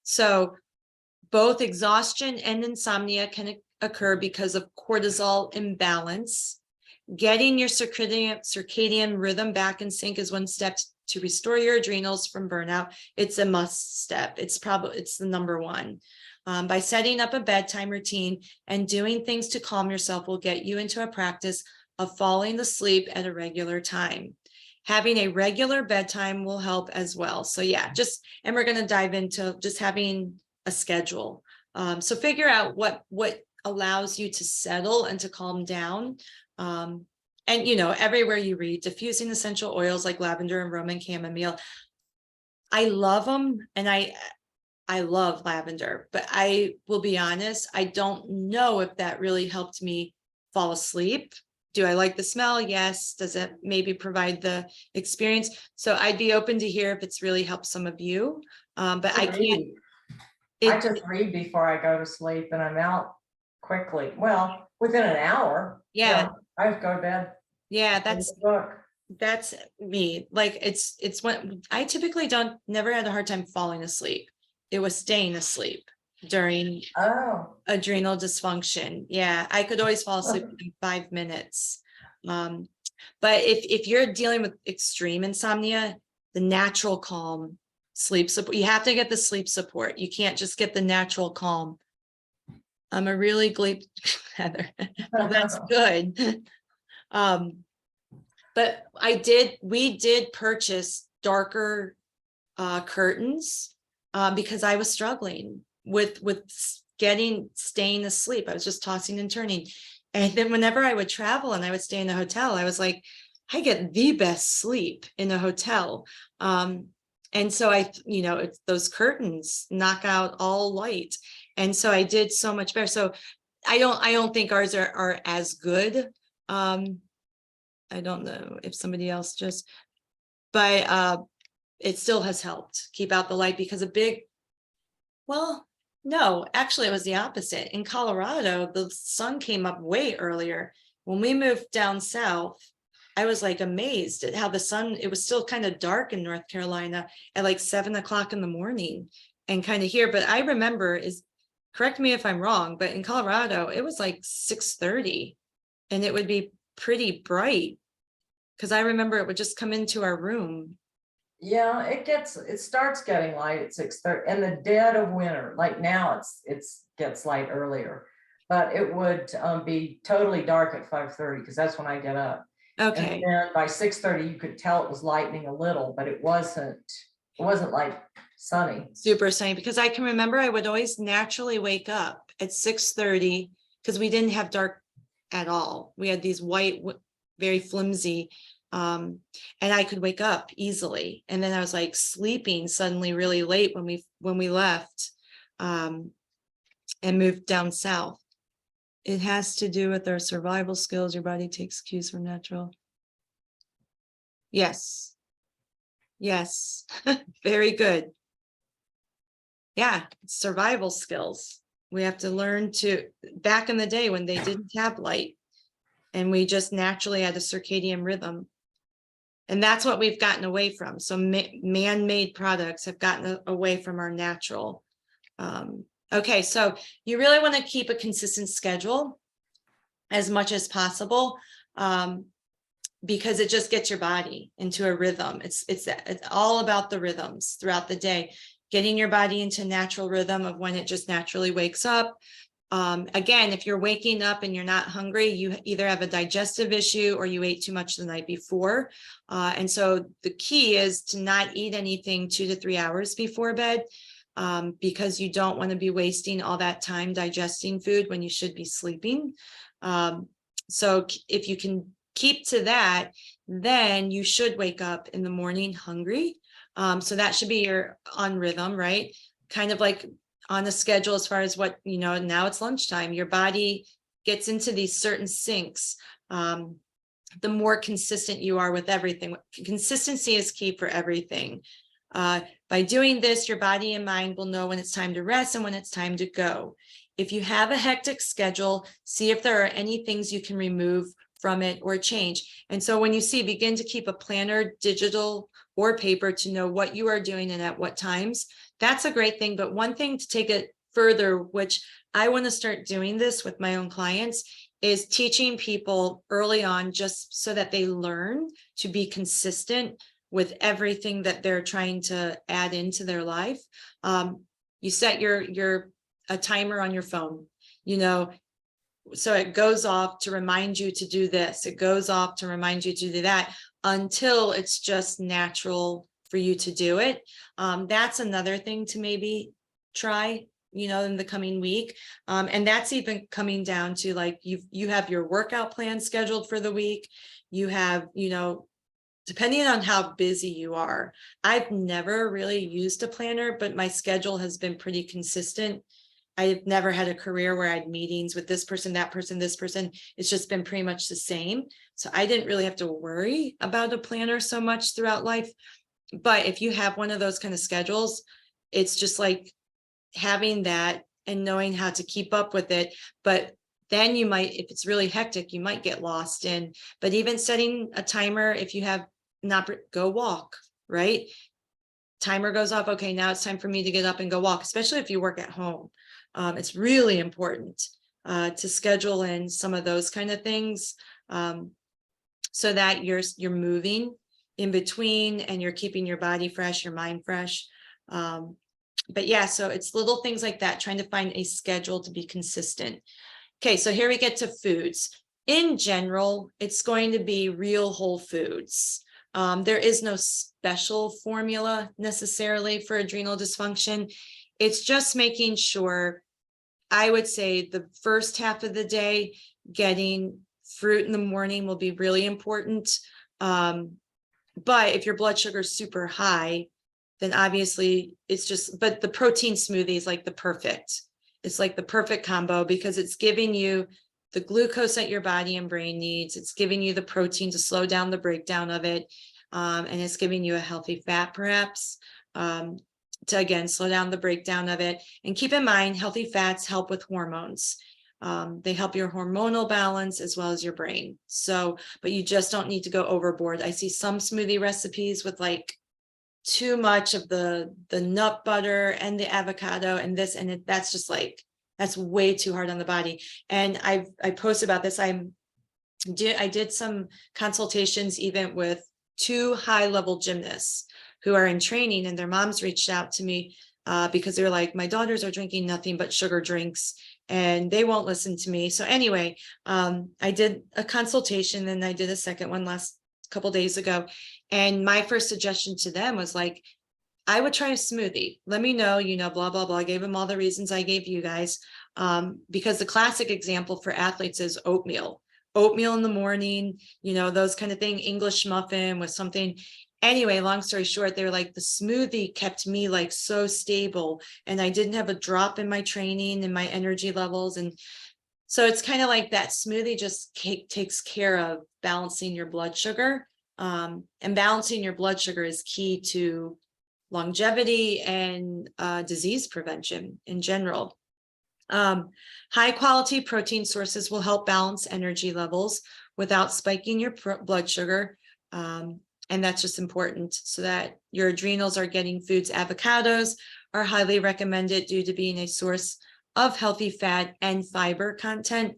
So both exhaustion and insomnia can occur because of cortisol imbalance. Getting your circadian rhythm back in sync is one step to restore your adrenals from burnout. It's a must step. It's the number one. By setting up a bedtime routine and doing things to calm yourself will get you into a practice of falling asleep at a regular time. Having a regular bedtime will help as well. So yeah, and we're going to dive into just having a schedule. So figure out what allows you to settle and to calm down. And everywhere you read, diffusing essential oils like lavender and Roman chamomile. I love them, and I love lavender, but I will be honest, I don't know if that really helped me fall asleep. Do I like the smell? Yes. Does it maybe provide the experience? So I'd be open to hear if it's really helped some of you. But I can't. I just read before I go to sleep, and I'm out quickly. Well, within an hour. Yeah. I have to go to bed. Yeah, that's me. Like it's when I typically never had a hard time falling asleep. It was staying asleep during adrenal dysfunction. Yeah, I could always fall asleep in 5 minutes. But if you're dealing with extreme insomnia, the natural calm sleep support, you have to get the sleep support. You can't just get the natural calm. I'm a really great Heather. Well, that's good. But we did purchase darker curtains because I was struggling with staying asleep. I was just tossing and turning. And then whenever I would travel and I would stay in a hotel, I was like, I get the best sleep in a hotel. And so it's those curtains knock out all light. And so I did so much better. So I don't think ours are as good. I don't know if somebody else but it still has helped keep out the light because no, actually it was the opposite. In Colorado, the sun came up way earlier. When we moved down south, I was like amazed at how it was still kind of dark in North Carolina at like 7 o'clock in the morning and kind of here. But I remember correct me if I'm wrong, but in Colorado, it was like 6:30 and it would be pretty bright because I remember it would just come into our room. Yeah, it starts getting light at 6:30 in the dead of winter. Like now it gets light earlier, but it would be totally dark at 5:30 because that's when I get up. Okay. And then by 6:30 you could tell it was lightening a little, but it wasn't like sunny. Super sunny, because I can remember I would always naturally wake up at 6:30 because we didn't have dark at all. We had these white, very flimsy, and I could wake up easily. And then I was like sleeping suddenly really late when we left and moved down south. It has to do with our survival skills. Your body takes cues from natural. Yes. Very good. Yeah, survival skills. We have to learn back in the day when they didn't have light and we just naturally had a circadian rhythm. And that's what we've gotten away from. So man-made products have gotten away from our natural. Okay, so you really want to keep a consistent schedule as much as possible because it just gets your body into a rhythm. It's all about the rhythms throughout the day, getting your body into natural rhythm of when it just naturally wakes up. Again, if you're waking up and you're not hungry, you either have a digestive issue or you ate too much the night before. And so the key is to not eat anything 2 to 3 hours before bed because you don't want to be wasting all that time digesting food when you should be sleeping. So if you can keep to that, then you should wake up in the morning hungry. So that should be your on rhythm, right? Kind of like on a schedule as far as what, now it's lunchtime, your body gets into these certain syncs. The more consistent you are with everything. Consistency is key for everything. By doing this, your body and mind will know when it's time to rest and when it's time to go. If you have a hectic schedule, see if there are any things you can remove from it or change. And so when you see, begin to keep a planner, digital or paper, to know what you are doing and at what times. That's a great thing. But one thing to take it further, which I want to start doing this with my own clients, is teaching people early on, just so that they learn to be consistent with everything that they're trying to add into their life. You set a timer on your phone, so it goes off to remind you to do this. It goes off to remind you to do that, until it's just natural for you to do it. That's another thing to maybe try, in the coming week. And that's even coming down to, like, you have your workout plan scheduled for the week. You have, depending on how busy you are. I've never really used a planner, but my schedule has been pretty consistent. I've never had a career where I had meetings with this person, that person, this person. It's just been pretty much the same. So I didn't really have to worry about a planner so much throughout life. But if you have one of those kind of schedules, it's just like having that and knowing how to keep up with it. But then you might, if it's really hectic, you might get lost in. But even setting a timer, if you have not, go walk, right? Timer goes off. Okay, now it's time for me to get up and go walk, especially if you work at home. It's really important to schedule in some of those kind of things, so that you're moving in between and you're keeping your body fresh, your mind fresh. But yeah, so it's little things like that, trying to find a schedule to be consistent. Okay, so here we get to foods. In general, it's going to be real whole foods. There is no special formula necessarily for adrenal dysfunction. It's just making sure, I would say, the first half of the day, getting fruit in the morning will be really important. But if your blood sugar is super high, then obviously it's just, but the protein smoothie is like it's like the perfect combo, because it's giving you the glucose that your body and brain needs. It's giving you the protein to slow down the breakdown of it. And it's giving you a healthy fat, perhaps, to, again, slow down the breakdown of it. And keep in mind, healthy fats help with hormones. They help your hormonal balance as well as your brain. So, but you just don't need to go overboard. I see some smoothie recipes with like too much of the nut butter and the avocado and this, and that's just like, that's way too hard on the body. And I post about this. I did some consultations even with 2 high-level gymnasts who are in training, and their moms reached out to me because they're like, my daughters are drinking nothing but sugar drinks and they won't listen to me. So anyway, I did a consultation, and I did a second one last couple days ago. And my first suggestion to them was like, I would try a smoothie. Let me know, blah, blah, blah. I gave them all the reasons I gave you guys. Because the classic example for athletes is oatmeal in the morning, those kind of thing, English muffin with something. Anyway, long story short, they're like, the smoothie kept me like so stable, and I didn't have a drop in my training and my energy levels. And so it's kind of like that smoothie just takes care of balancing your blood sugar. And balancing your blood sugar is key to longevity and disease prevention in general. High quality protein sources will help balance energy levels without spiking your blood sugar. And that's just important so that your adrenals are getting foods. Avocados are highly recommended due to being a source of healthy fat and fiber content.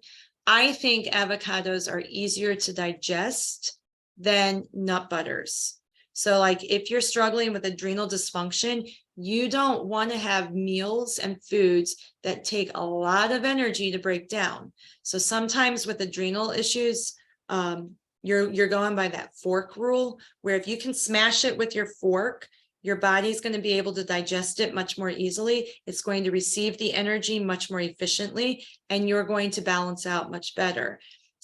I think avocados are easier to digest than nut butters. So like if you're struggling with adrenal dysfunction, you don't want to have meals and foods that take a lot of energy to break down. So sometimes with adrenal issues, you're going by that fork rule, where if you can smash it with your fork, your body's going to be able to digest it much more easily. It's going to receive the energy much more efficiently, and you're going to balance out much better.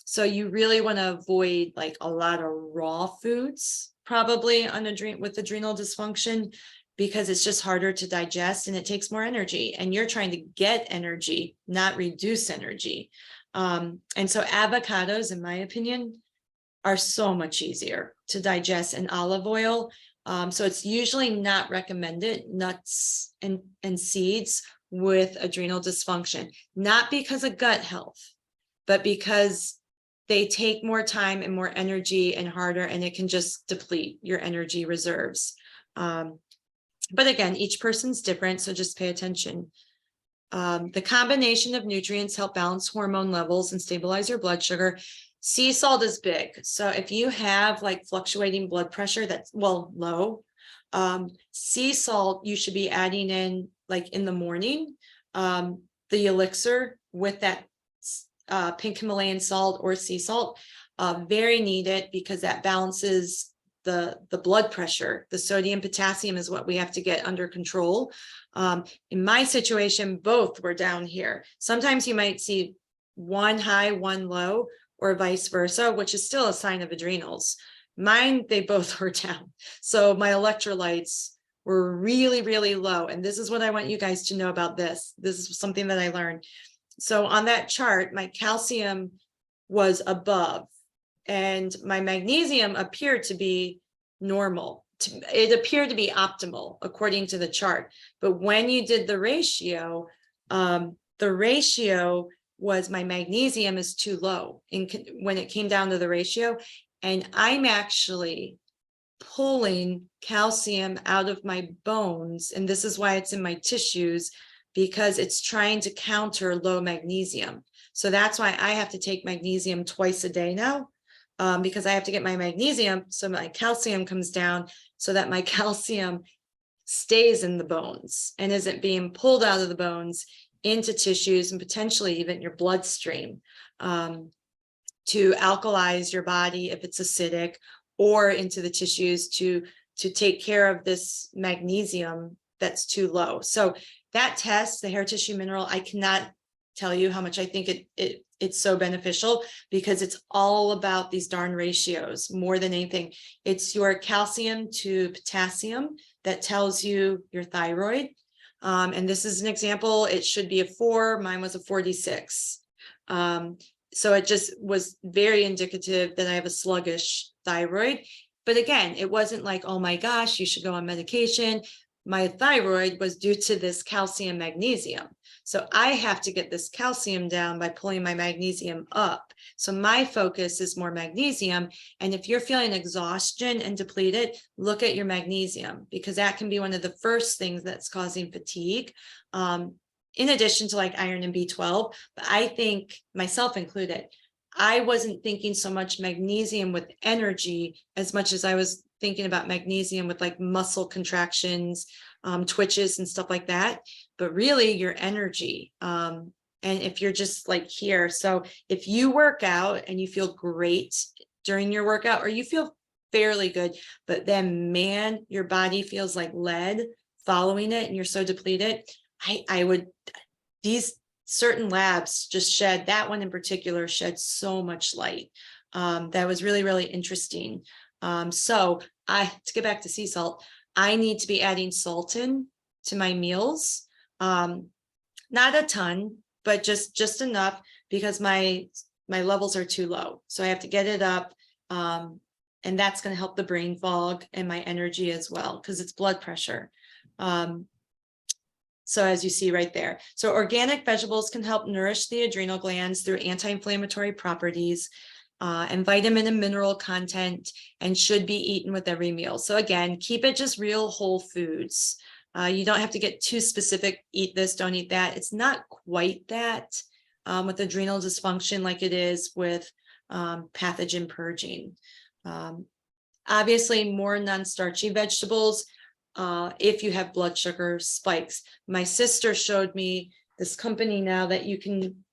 So you really want to avoid like a lot of raw foods, probably with adrenal dysfunction, because it's just harder to digest and it takes more energy, and you're trying to get energy, not reduce energy. And so avocados, in my opinion, are so much easier to digest, and olive oil. So it's usually not recommended, nuts and seeds with adrenal dysfunction, not because of gut health, but because they take more time and more energy and harder, and it can just deplete your energy reserves. But again, each person's different, so just pay attention. The combination of nutrients help balance hormone levels and stabilize your blood sugar. Sea salt is big. So if you have like fluctuating blood pressure that's, well, low, sea salt you should be adding in like in the morning, the elixir with that pink Himalayan salt or sea salt, very needed, because that balances the blood pressure. The sodium potassium is what we have to get under control. In my situation, both were down here. Sometimes you might see one high, one low, or vice versa, which is still a sign of adrenals. Mine, they both were down. So my electrolytes were really, really low. And this is what I want you guys to know about this. This is something that I learned. So on that chart, my calcium was above and my magnesium appeared to be normal. It appeared to be optimal according to the chart. But when you did the ratio was my magnesium is too low when it came down to the ratio. And I'm actually pulling calcium out of my bones. And this is why it's in my tissues, because it's trying to counter low magnesium. So that's why I have to take magnesium twice a day now, because I have to get my magnesium so my calcium comes down, so that my calcium stays in the bones and isn't being pulled out of the bones into tissues and potentially even your bloodstream, to alkalize your body if it's acidic, or into the tissues to take care of this magnesium that's too low. So that test, the hair tissue mineral, I cannot tell you how much I think it's so beneficial, because it's all about these darn ratios more than anything. It's your calcium to potassium that tells you your thyroid. And this is an example. It should be a 4. Mine was a 46. So it just was very indicative that I have a sluggish thyroid. But again, it wasn't like, oh my gosh, you should go on medication. My thyroid was due to this calcium magnesium. So I have to get this calcium down by pulling my magnesium up. So my focus is more magnesium. And if you're feeling exhaustion and depleted, look at your magnesium, because that can be one of the first things that's causing fatigue. In addition to like iron and B12, but I think, myself included, I wasn't thinking so much magnesium with energy as much as I was thinking about magnesium with like muscle contractions, twitches and stuff like that, but really your energy. And if you're just like here, so if you work out and you feel great during your workout, or you feel fairly good, but then man, your body feels like lead following it and you're so depleted, I would, these certain labs just shed, that one in particular shed so much light. That was really, really interesting. So to get back to sea salt, I need to be adding salt in to my meals. Not a ton, but just enough, because my levels are too low. So I have to get it up. And that's going to help the brain fog and my energy as well, because it's blood pressure. So as you see right there, so organic vegetables can help nourish the adrenal glands through anti-inflammatory properties and vitamin and mineral content, and should be eaten with every meal. So again, keep it just real whole foods. You don't have to get too specific, eat this, don't eat that. It's not quite that with adrenal dysfunction like it is with pathogen purging. Obviously, more non-starchy vegetables. If you have blood sugar spikes. My sister showed me this company now that you can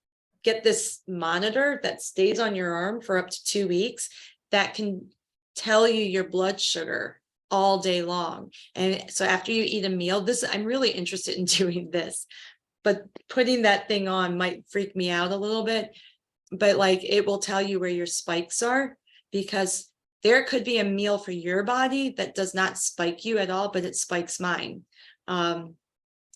get this monitor that stays on your arm for up to 2 weeks that can tell you your blood sugar all day long. And so after you eat a meal, I'm really interested in doing this, but putting that thing on might freak me out a little bit, but like it will tell you where your spikes are, because there could be a meal for your body that does not spike you at all, but it spikes mine.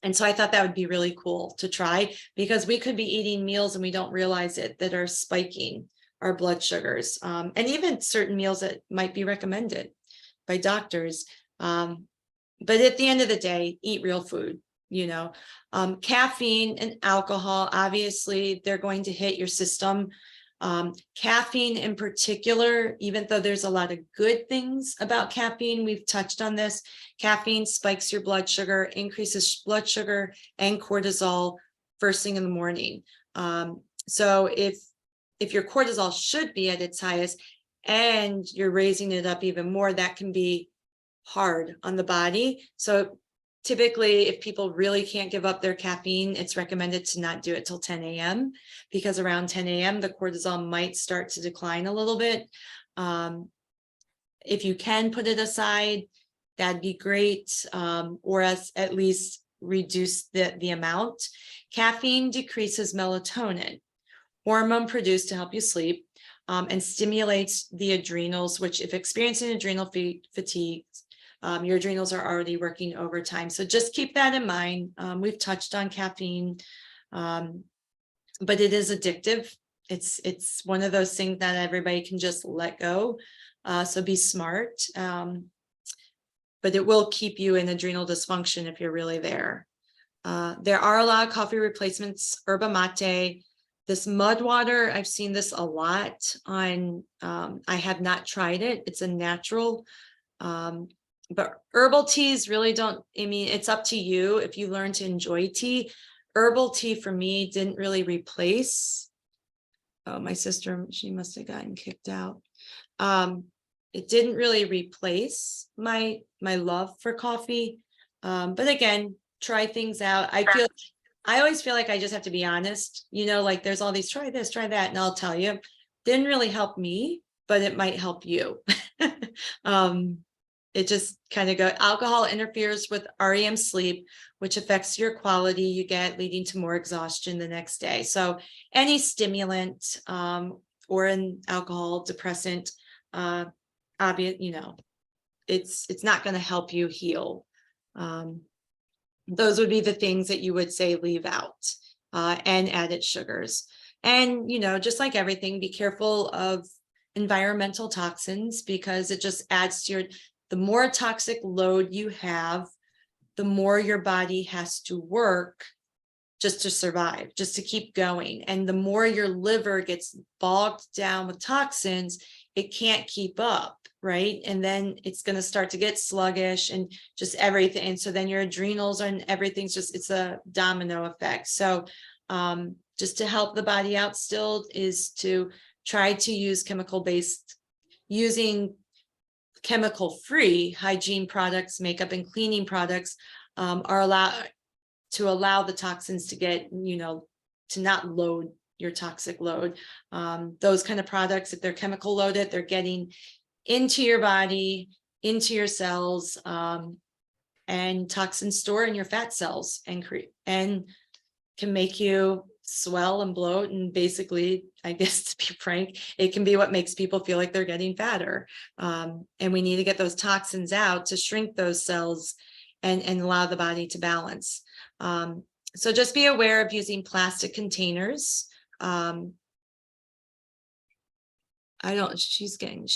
And so I thought that would be really cool to try, because we could be eating meals and we don't realize it, that are spiking our blood sugars, and even certain meals that might be recommended by doctors. But at the end of the day, eat real food. Caffeine and alcohol, obviously, they're going to hit your system Caffeine in particular, even though there's a lot of good things about caffeine, we've touched on this. Caffeine spikes your blood sugar, increases blood sugar and cortisol first thing in the morning. So if your cortisol should be at its highest and you're raising it up even more, that can be hard on the body. So typically, if people really can't give up their caffeine, it's recommended to not do it till 10 a.m. because around 10 a.m. the cortisol might start to decline a little bit. If you can put it aside, that'd be great, or at least reduce the amount. Caffeine decreases melatonin, hormone produced to help you sleep, and stimulates the adrenals, which if experiencing adrenal fatigue, your adrenals are already working overtime. So just keep that in mind. We've touched on caffeine, but it is addictive. It's one of those things that everybody can just let go. So be smart. But it will keep you in adrenal dysfunction if you're really there. There are a lot of coffee replacements, yerba mate. This mud water, I've seen this a lot on, I have not tried it. It's a natural, but herbal teas really don't, I mean, it's up to you if you learn to enjoy tea. Herbal tea for me didn't really replace. Oh, my sister, she must have gotten kicked out. It didn't really replace my love for coffee. But again, try things out. I always feel like I just have to be honest, you know, like there's all these, try this, try that. And I'll tell you, didn't really help me, but it might help you. It just kind of alcohol interferes with REM sleep, which affects your quality you get, leading to more exhaustion the next day. So any stimulant, or an alcohol depressant, obvious, you know, it's not going to help you heal. Those would be the things that you would say leave out, and added sugars. And, you know, just like everything, be careful of environmental toxins, because it just adds to the more toxic load you have, the more your body has to work just to survive, just to keep going. And the more your liver gets bogged down with toxins, it can't keep up, right? And then it's going to start to get sluggish and just everything. And so then your adrenals and everything's just, it's a domino effect. So just to help the body out still is to try to use using chemical-free hygiene products, makeup and cleaning products are allowed to allow the toxins to get, you know, to not load your toxic load. Those kind of products, if they're chemical loaded, they're getting into your body, into your cells, and toxins store in your fat cells and can make you swell and bloat. And basically, I guess to be frank, it can be what makes people feel like they're getting fatter. And we need to get those toxins out to shrink those cells and allow the body to balance. So just be aware of using plastic containers. She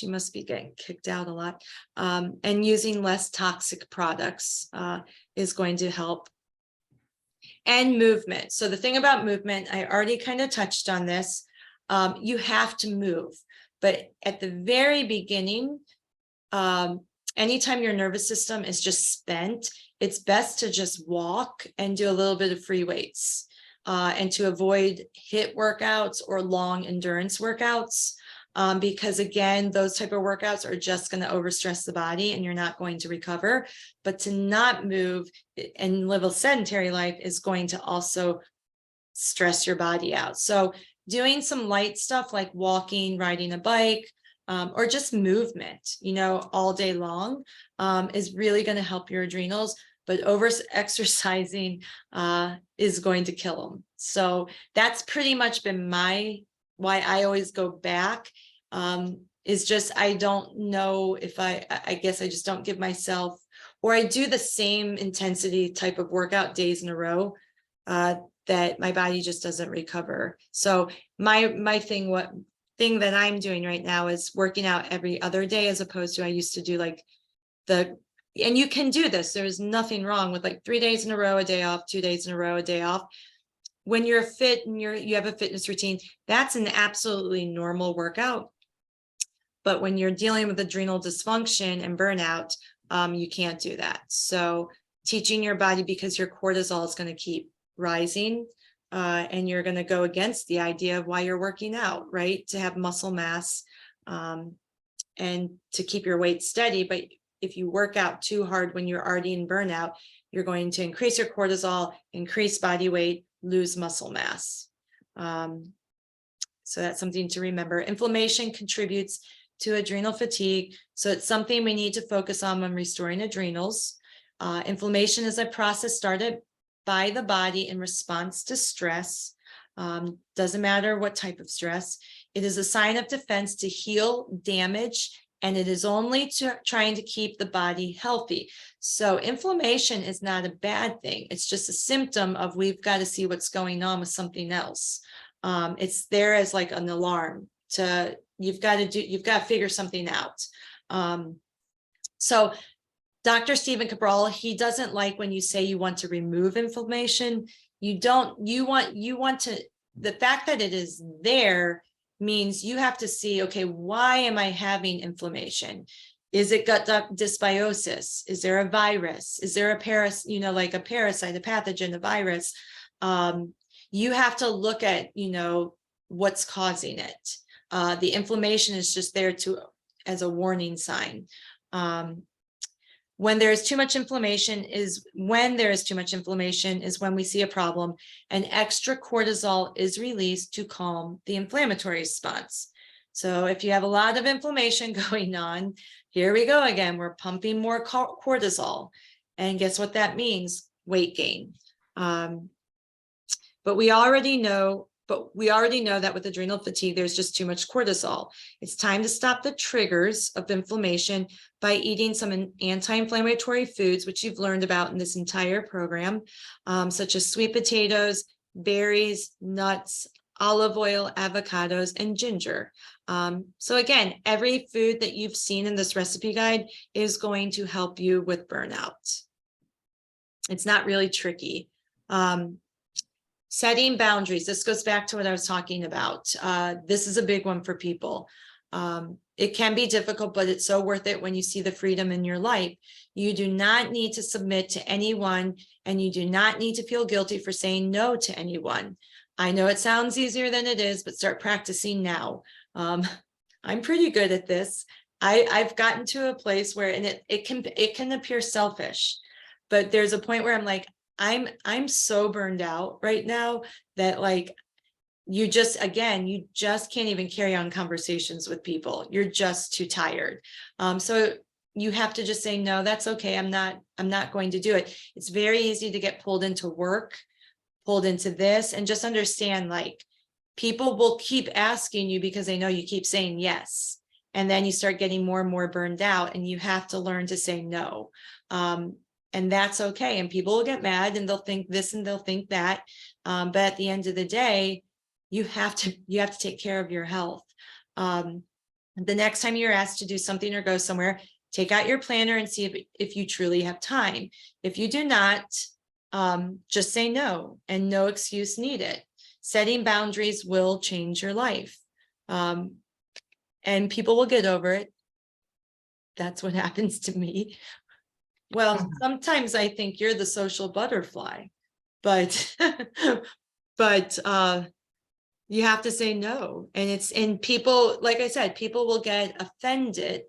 must be getting kicked out a lot. And using less toxic products is going to help. And movement. So the thing about movement, I already kind of touched on this. You have to move, but at the very beginning, anytime your nervous system is just spent, it's best to just walk and do a little bit of free weights, and to avoid HIIT workouts or long endurance workouts. Because again, those type of workouts are just going to overstress the body and you're not going to recover. But to not move and live a sedentary life is going to also stress your body out. So doing some light stuff like walking, riding a bike, or just movement, you know, all day long, is really going to help your adrenals. But over exercising is going to kill them. So that's pretty much been why I always go back, is just, I don't know if I guess I just don't give myself, or I do the same intensity type of workout days in a row, that my body just doesn't recover. So my thing that I'm doing right now is working out every other day, as opposed to I used to do like and you can do this. There's nothing wrong with like 3 days in a row, a day off, 2 days in a row, a day off. when you're fit and you have a fitness routine, that's an absolutely normal workout. But when you're dealing with adrenal dysfunction and burnout, you can't do that. So teaching your body, because your cortisol is going to keep rising, and you're going to go against the idea of why you're working out, right? To have muscle mass, and to keep your weight steady. But if you work out too hard when you're already in burnout, you're going to increase your cortisol, increase body weight, lose muscle mass. So that's something to remember. Inflammation contributes to adrenal fatigue. So it's something we need to focus on when restoring adrenals. Inflammation is a process started by the body in response to stress. Doesn't matter what type of stress. It is a sign of defense to heal damage, and it is only trying to keep the body healthy. So inflammation is not a bad thing. It's just a symptom of we've got to see what's going on with something else. It's there as like an alarm to you've got to figure something out. So Dr. Stephen Cabral, he doesn't like when you say you want to remove inflammation. You want to, the fact that it is there means you have to see, okay, why am I having inflammation? Is it gut dysbiosis? Is there a virus? Is there a like a parasite, a pathogen, a virus? You have to look at, what's causing it. The inflammation is just there as a warning sign. When there is too much inflammation is when we see a problem, and extra cortisol is released to calm the inflammatory response. So if you have a lot of inflammation going on, here we go again, we're pumping more cortisol. And guess what that means? Weight gain. But we already know that with adrenal fatigue, there's just too much cortisol. It's time to stop the triggers of inflammation by eating some anti-inflammatory foods, which you've learned about in this entire program, such as sweet potatoes, berries, nuts, olive oil, avocados, and ginger. So again, every food that you've seen in this recipe guide is going to help you with burnout. It's not really tricky. Setting boundaries. This goes back to what I was talking about. This is a big one for people. It can be difficult, but it's so worth it when you see the freedom in your life. You do not need to submit to anyone, and you do not need to feel guilty for saying no to anyone. I know it sounds easier than it is, but start practicing now. I'm pretty good at this. I've gotten to a place where, and it can appear selfish, but there's a point where I'm like, I'm so burned out right now that like you just can't even carry on conversations with people. You're just too tired. So you have to just say, no, that's okay. I'm not going to do it. It's very easy to get pulled into work, pulled into this, and just understand, like, people will keep asking you because they know you keep saying yes. And then you start getting more and more burned out, and you have to learn to say no. And that's okay. And people will get mad, and they'll think this and they'll think that. But at the end of the day, you have to take care of your health. The next time you're asked to do something or go somewhere, take out your planner and see if you truly have time. If you do not, just say no, and no excuse needed. Setting boundaries will change your life. And people will get over it. That's what happens to me. Well, sometimes I think you're the social butterfly, but you have to say no. And people, like I said, people will get offended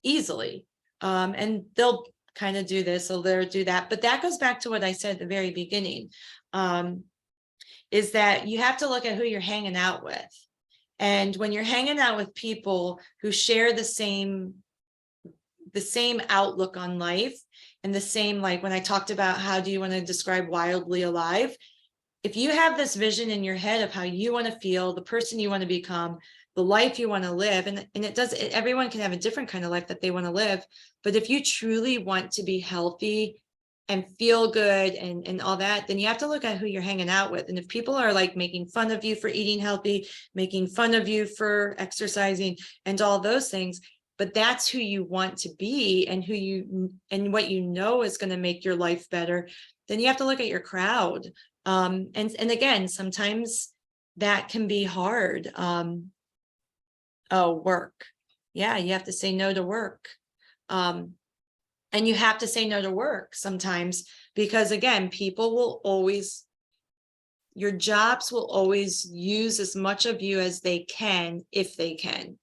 easily. And they'll kind of do this, or they'll do that. But that goes back to what I said at the very beginning, is that you have to look at who you're hanging out with. And when you're hanging out with people who share the same outlook on life, and the same, like when I talked about how do you want to describe wildly alive, if you have this vision in your head of how you want to feel, the person you want to become, the life you want to live, and everyone can have a different kind of life that they want to live, but if you truly want to be healthy and feel good and all that, then you have to look at who you're hanging out with. And if people are like making fun of you for eating healthy, making fun of you for exercising and all those things, but that's who you want to be, and what you know is going to make your life better, then you have to look at your crowd. And again, sometimes that can be hard. Oh, work. Yeah, you have to say no to work. And you have to say no to work sometimes because again, people will always, your jobs will always use as much of you as they can, if they can.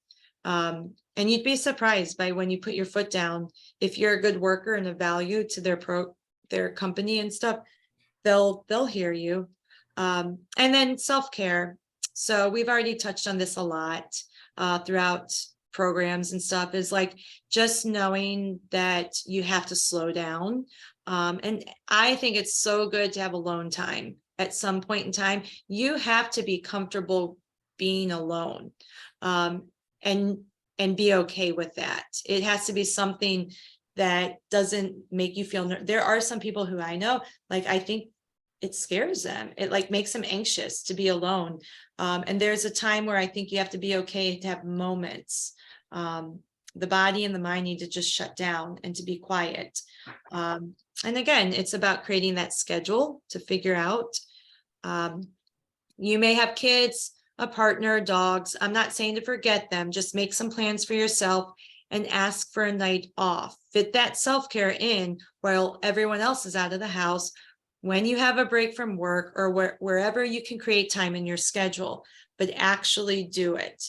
And you'd be surprised by when you put your foot down, if you're a good worker and a value to their company and stuff, they'll hear you. And then self-care. So we've already touched on this a lot throughout programs and stuff, is like just knowing that you have to slow down. And I think it's so good to have alone time at some point in time. You have to be comfortable being alone, and be okay with that. It has to be something that doesn't make you feel there are some people who I know, like, I think it scares them. It like makes them anxious to be alone. And there's a time where I think you have to be okay to have moments. The body and the mind need to just shut down and to be quiet. And again, it's about creating that schedule to figure out. You may have kids, a partner, dogs. I'm not saying to forget them, just make some plans for yourself and ask for a night off. Fit that self-care in while everyone else is out of the house, when you have a break from work or wherever you can create time in your schedule, but actually do it.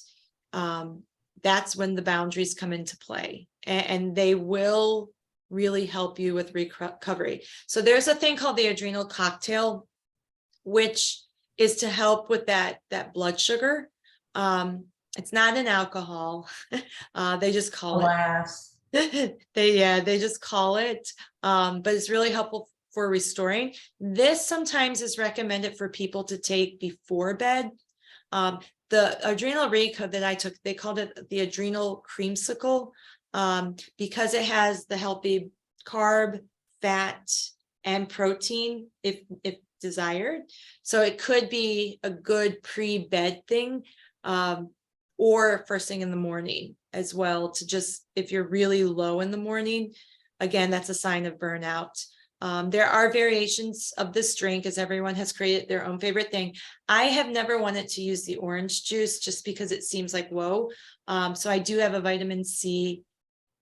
That's when the boundaries come into play, and they will really help you with recovery. So there's a thing called the adrenal cocktail, which is to help with that blood sugar. It's not an alcohol. They just call Alas. it. They just call it. But it's really helpful for restoring. This sometimes is recommended for people to take before bed. The adrenal recode that I took, they called it the adrenal creamsicle, because it has the healthy carb, fat, and protein if desired. So it could be a good pre-bed thing, or first thing in the morning as well, to just, if you're really low in the morning, again, that's a sign of burnout. There are variations of this drink, as everyone has created their own favorite thing. I have never wanted to use the orange juice just because it seems like, whoa. So I do have a vitamin C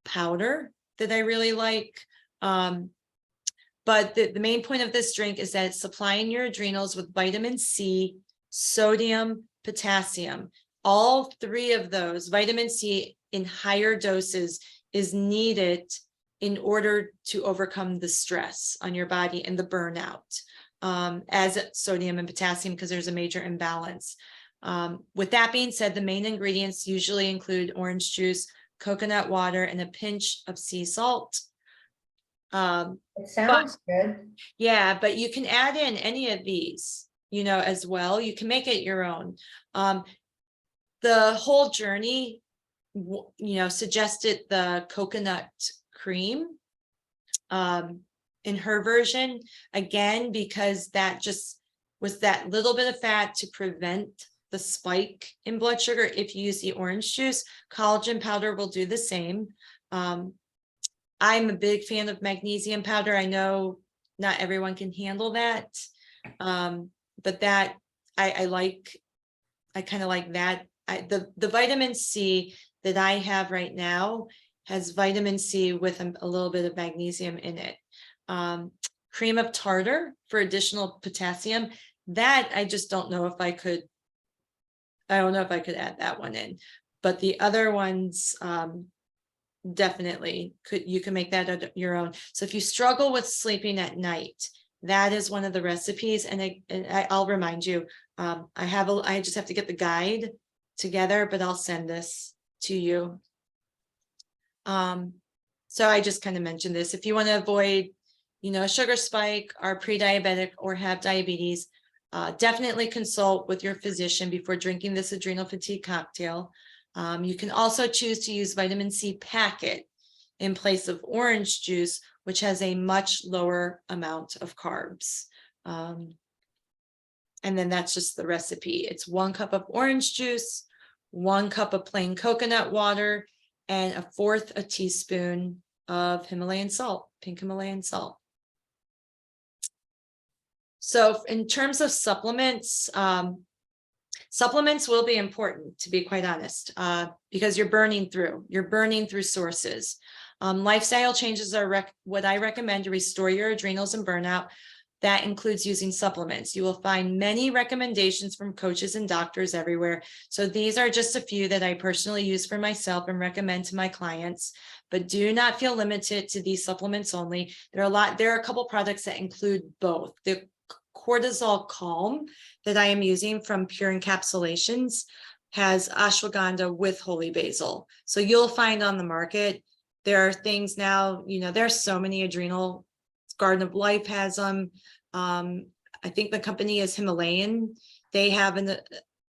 powder that I really like. But the main point of this drink is that it's supplying your adrenals with vitamin C, sodium, potassium. All three of those, vitamin C in higher doses, is needed in order to overcome the stress on your body and the burnout, as sodium and potassium, because there's a major imbalance. With that being said, the main ingredients usually include orange juice, coconut water, and a pinch of sea salt. It sounds good. Yeah, but you can add in any of these, as well. You can make it your own. The whole journey, suggested the coconut cream in her version, again, because that just was that little bit of fat to prevent the spike in blood sugar. If you use the orange juice, collagen powder will do the same. I'm a big fan of magnesium powder. I know not everyone can handle that, but that I like. I kind of like that. The vitamin C that I have right now has vitamin C with a little bit of magnesium in it. Cream of tartar for additional potassium. That I just don't know if I could. I don't know if I could add that one in, but the other ones, definitely you can make that your own. So if you struggle with sleeping at night, that is one of the recipes. And I'll remind you, I just have to get the guide together, but I'll send this to you. So I just kind of mentioned this. If you want to avoid, a sugar spike, are pre-diabetic, or have diabetes, definitely consult with your physician before drinking this adrenal fatigue cocktail. You can also choose to use vitamin C packet in place of orange juice, which has a much lower amount of carbs. And then that's just the recipe. It's 1 cup of orange juice, 1 cup of plain coconut water, and 1/4 teaspoon of Himalayan salt, pink Himalayan salt. So in terms of supplements, supplements will be important, to be quite honest, because you're burning through sources. Lifestyle changes are what I recommend to restore your adrenals and burnout. That includes using supplements. You will find many recommendations from coaches and doctors everywhere. So these are just a few that I personally use for myself and recommend to my clients, but do not feel limited to these supplements only. There are a couple products that include both. The cortisol calm that I am using from Pure Encapsulations has ashwagandha with holy basil. So you'll find on the market, there are things now, there's so many adrenal. Garden of Life has them. I think the company is Himalayan. They have an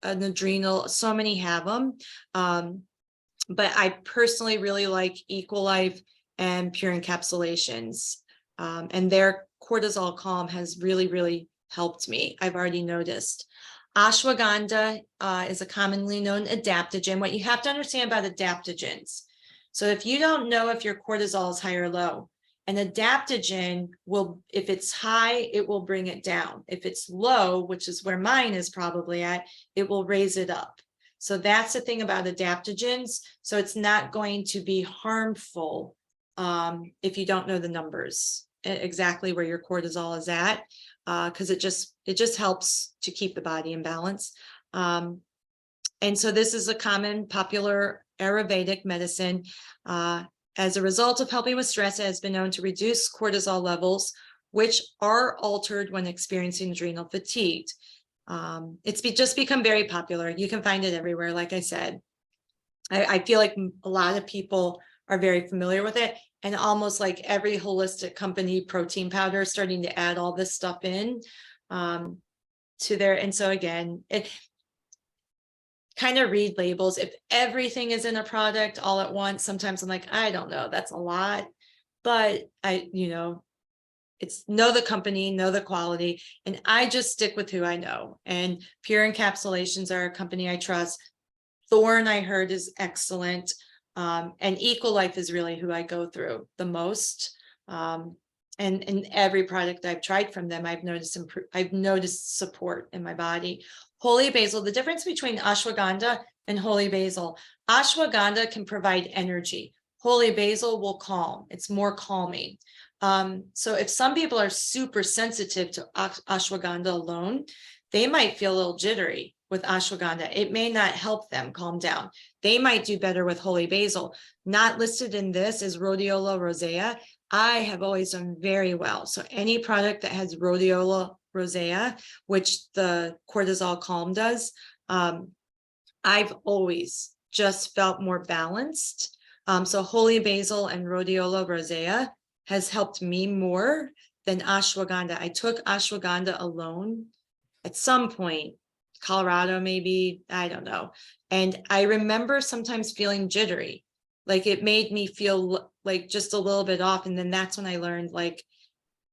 adrenal, so many have them. But I personally really like Equalife and Pure Encapsulations. And their cortisol calm has really, really helped me. I've already noticed. Ashwagandha is a commonly known adaptogen. What you have to understand about adaptogens. So if you don't know if your cortisol is high or low, an adaptogen will, if it's high, it will bring it down. If it's low, which is where mine is probably at, it will raise it up. So that's the thing about adaptogens. So it's not going to be harmful if you don't know the numbers, exactly where your cortisol is at, because it just helps to keep the body in balance. And so this is a common popular Ayurvedic medicine. As a result of helping with stress, it has been known to reduce cortisol levels, which are altered when experiencing adrenal fatigue. It's just become very popular. You can find it everywhere. Like I said, I feel like a lot of people are very familiar with it, and almost like every holistic company protein powder is starting to add all this stuff in to their. And so again, it kind of read labels. If everything is in a product all at once, sometimes I'm like, I don't know, that's a lot. But it's know the company, know the quality, and I just stick with who I know. And Pure Encapsulations are a company I trust. Thorne, I heard, is excellent. And Equalife is really who I go through the most. And every product I've tried from them, I've noticed support in my body. Holy basil, the difference between ashwagandha and holy basil. Ashwagandha can provide energy. Holy basil will calm. It's more calming. So if some people are super sensitive to ashwagandha alone, they might feel a little jittery with ashwagandha. It may not help them calm down. They might do better with holy basil. Not listed in this is rhodiola rosea. I have always done very well. So any product that has rhodiola rosea, which the cortisol calm does, I've always just felt more balanced. So holy basil and rhodiola rosea has helped me more than ashwagandha. I took ashwagandha alone at some point, Colorado maybe, I don't know. And I remember sometimes feeling jittery, like it made me feel like just a little bit off. And then that's when I learned like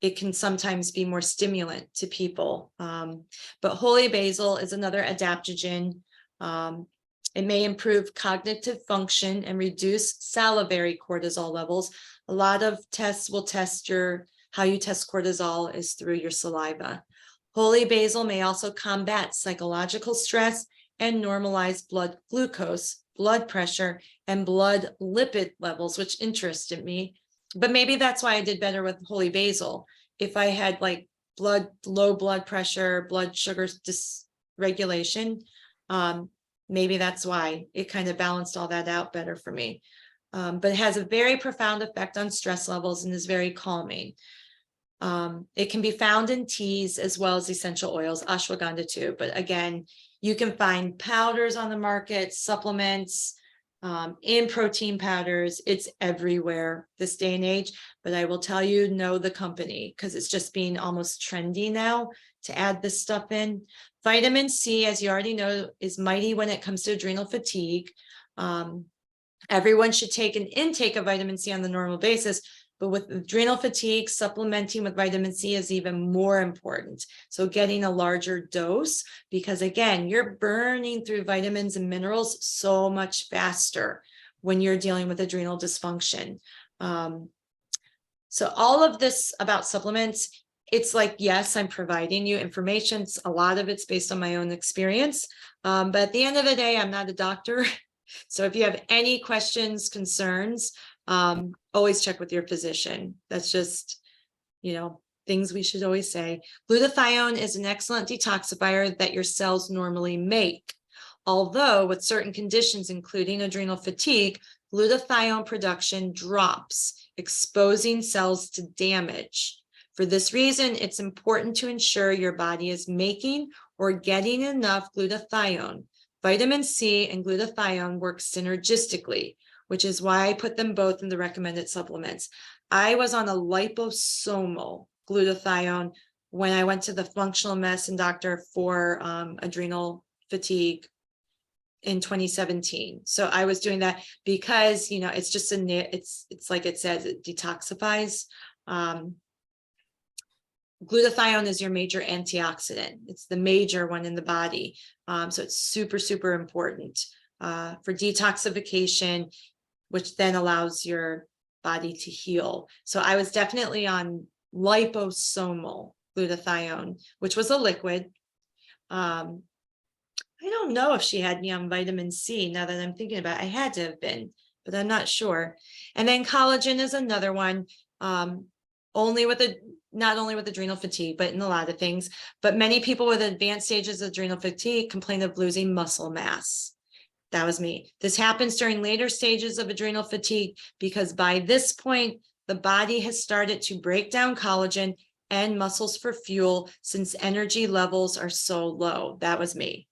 it can sometimes be more stimulant to people. But holy basil is another adaptogen. It may improve cognitive function and reduce salivary cortisol levels. A lot of tests will test how you test cortisol is through your saliva. Holy basil may also combat psychological stress and normalize blood glucose, blood pressure, and blood lipid levels, which interested me. But maybe that's why I did better with holy basil. If I had like low blood pressure, blood sugar dysregulation, maybe that's why it kind of balanced all that out better for me. But it has a very profound effect on stress levels and is very calming. It can be found in teas as well as essential oils, ashwagandha too. But again, you can find powders on the market, supplements, in protein powders. It's everywhere this day and age. But I will tell you, know the company, because it's just being almost trendy now to add this stuff in. Vitamin C, as you already know, is mighty when it comes to adrenal fatigue. Everyone should take an intake of vitamin C on the normal basis, but with adrenal fatigue, supplementing with vitamin C is even more important. So getting a larger dose, because again, you're burning through vitamins and minerals so much faster when you're dealing with adrenal dysfunction. So all of this about supplements, it's like, yes, I'm providing you information. A lot of it's based on my own experience. But at the end of the day, I'm not a doctor. So if you have any questions, concerns, always check with your physician. That's just, things we should always say. Glutathione is an excellent detoxifier that your cells normally make. Although with certain conditions, including adrenal fatigue, glutathione production drops, exposing cells to damage. For this reason, it's important to ensure your body is making or getting enough glutathione. Vitamin C and glutathione work synergistically, which is why I put them both in the recommended supplements. I was on a liposomal glutathione when I went to the functional medicine doctor for adrenal fatigue in 2017. So I was doing that because, it's just it's like it says, it detoxifies. Glutathione is your major antioxidant. It's the major one in the body. So it's super, super important for detoxification, which then allows your body to heal. So I was definitely on liposomal glutathione, which was a liquid. I don't know if she had me on vitamin C now that I'm thinking about it. I had to have been, but I'm not sure. And then collagen is another one, not only with adrenal fatigue, but in a lot of things. But many people with advanced stages of adrenal fatigue complain of losing muscle mass. That was me. This happens during later stages of adrenal fatigue because by this point, the body has started to break down collagen and muscles for fuel since energy levels are so low. That was me.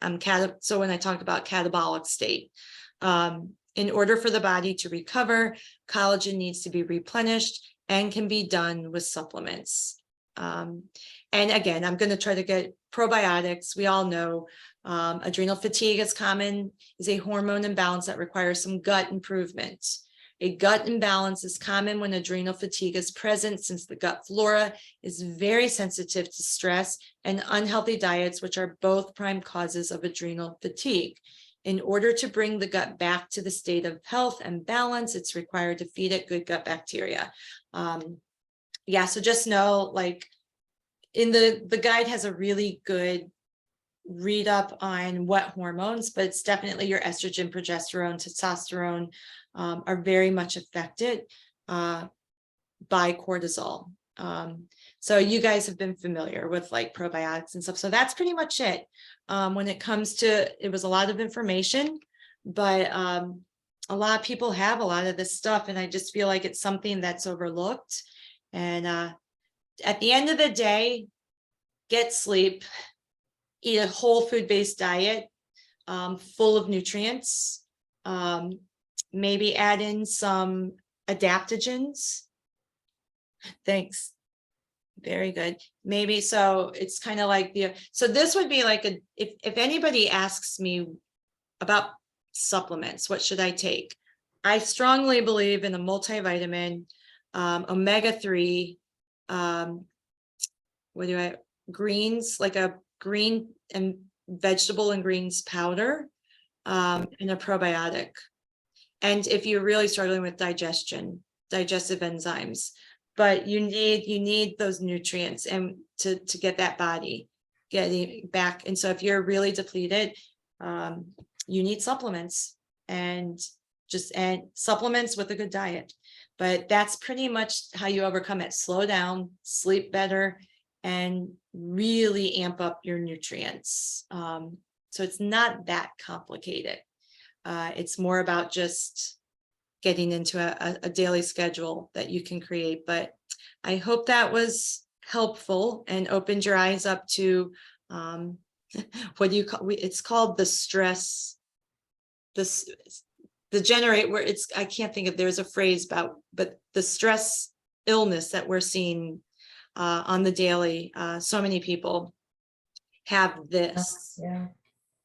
So when I talk about catabolic state, in order for the body to recover, collagen needs to be replenished and can be done with supplements. And again, I'm going to try to get probiotics. We all know adrenal fatigue is a hormone imbalance that requires some gut improvement. A gut imbalance is common when adrenal fatigue is present, since the gut flora is very sensitive to stress and unhealthy diets, which are both prime causes of adrenal fatigue. In order to bring the gut back to the state of health and balance, it's required to feed it good gut bacteria. So just know, like, in the guide has a really good read up on what hormones, but it's definitely your estrogen, progesterone, testosterone are very much affected by cortisol. So you guys have been familiar with like probiotics and stuff. So that's pretty much it. When it comes to, it was a lot of information, but a lot of people have a lot of this stuff, and I just feel like it's something that's overlooked. And at the end of the day, get sleep, eat a whole food-based diet full of nutrients, maybe add in some adaptogens. Thanks. Very good. Maybe so it's kind of like so this would be like if anybody asks me about supplements, what should I take? I strongly believe in a multivitamin, omega-3, greens, like a green and vegetable and greens powder, and a probiotic. And if you're really struggling with digestive enzymes, but you need those nutrients and to get that body getting back. And so if you're really depleted, you need supplements, and supplements with a good diet. But that's pretty much how you overcome it. Slow down, sleep better, and really amp up your nutrients. So it's not that complicated. It's more about just getting into a daily schedule that you can create. But I hope that was helpful and opened your eyes up to what do you call it's called the stress, the generate, where it's, I can't think of, there's a phrase about, but the stress illness that we're seeing on the daily. So many people have this.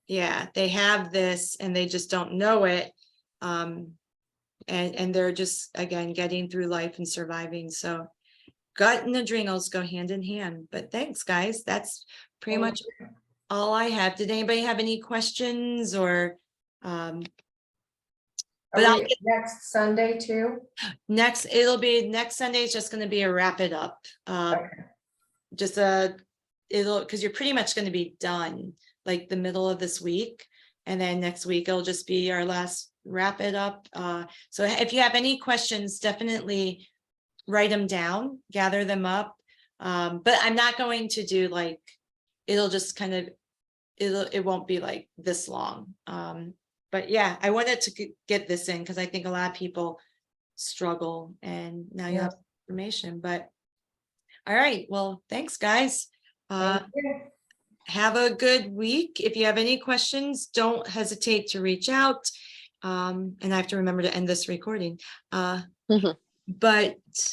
Yeah, they have this and they just don't know it. And they're just, again, getting through life and surviving. So gut and adrenals go hand in hand. But thanks, guys. That's pretty much all I have. Did anybody have any questions or but next Sunday too? Next Sunday is just going to be a wrap it up. Okay. just because you're pretty much going to be done like the middle of this week. And then next week it'll just be our last wrap it up. So if you have any questions, definitely write them down, gather them up. But I'm not going to do like, it'll just kind of, it won't be like this long. But yeah, I wanted to get this in because I think a lot of people struggle, and now you have information. But all right, well, thanks guys. Thank you. Have a good week. If you have any questions, don't hesitate to reach out. And I have to remember to end this recording. But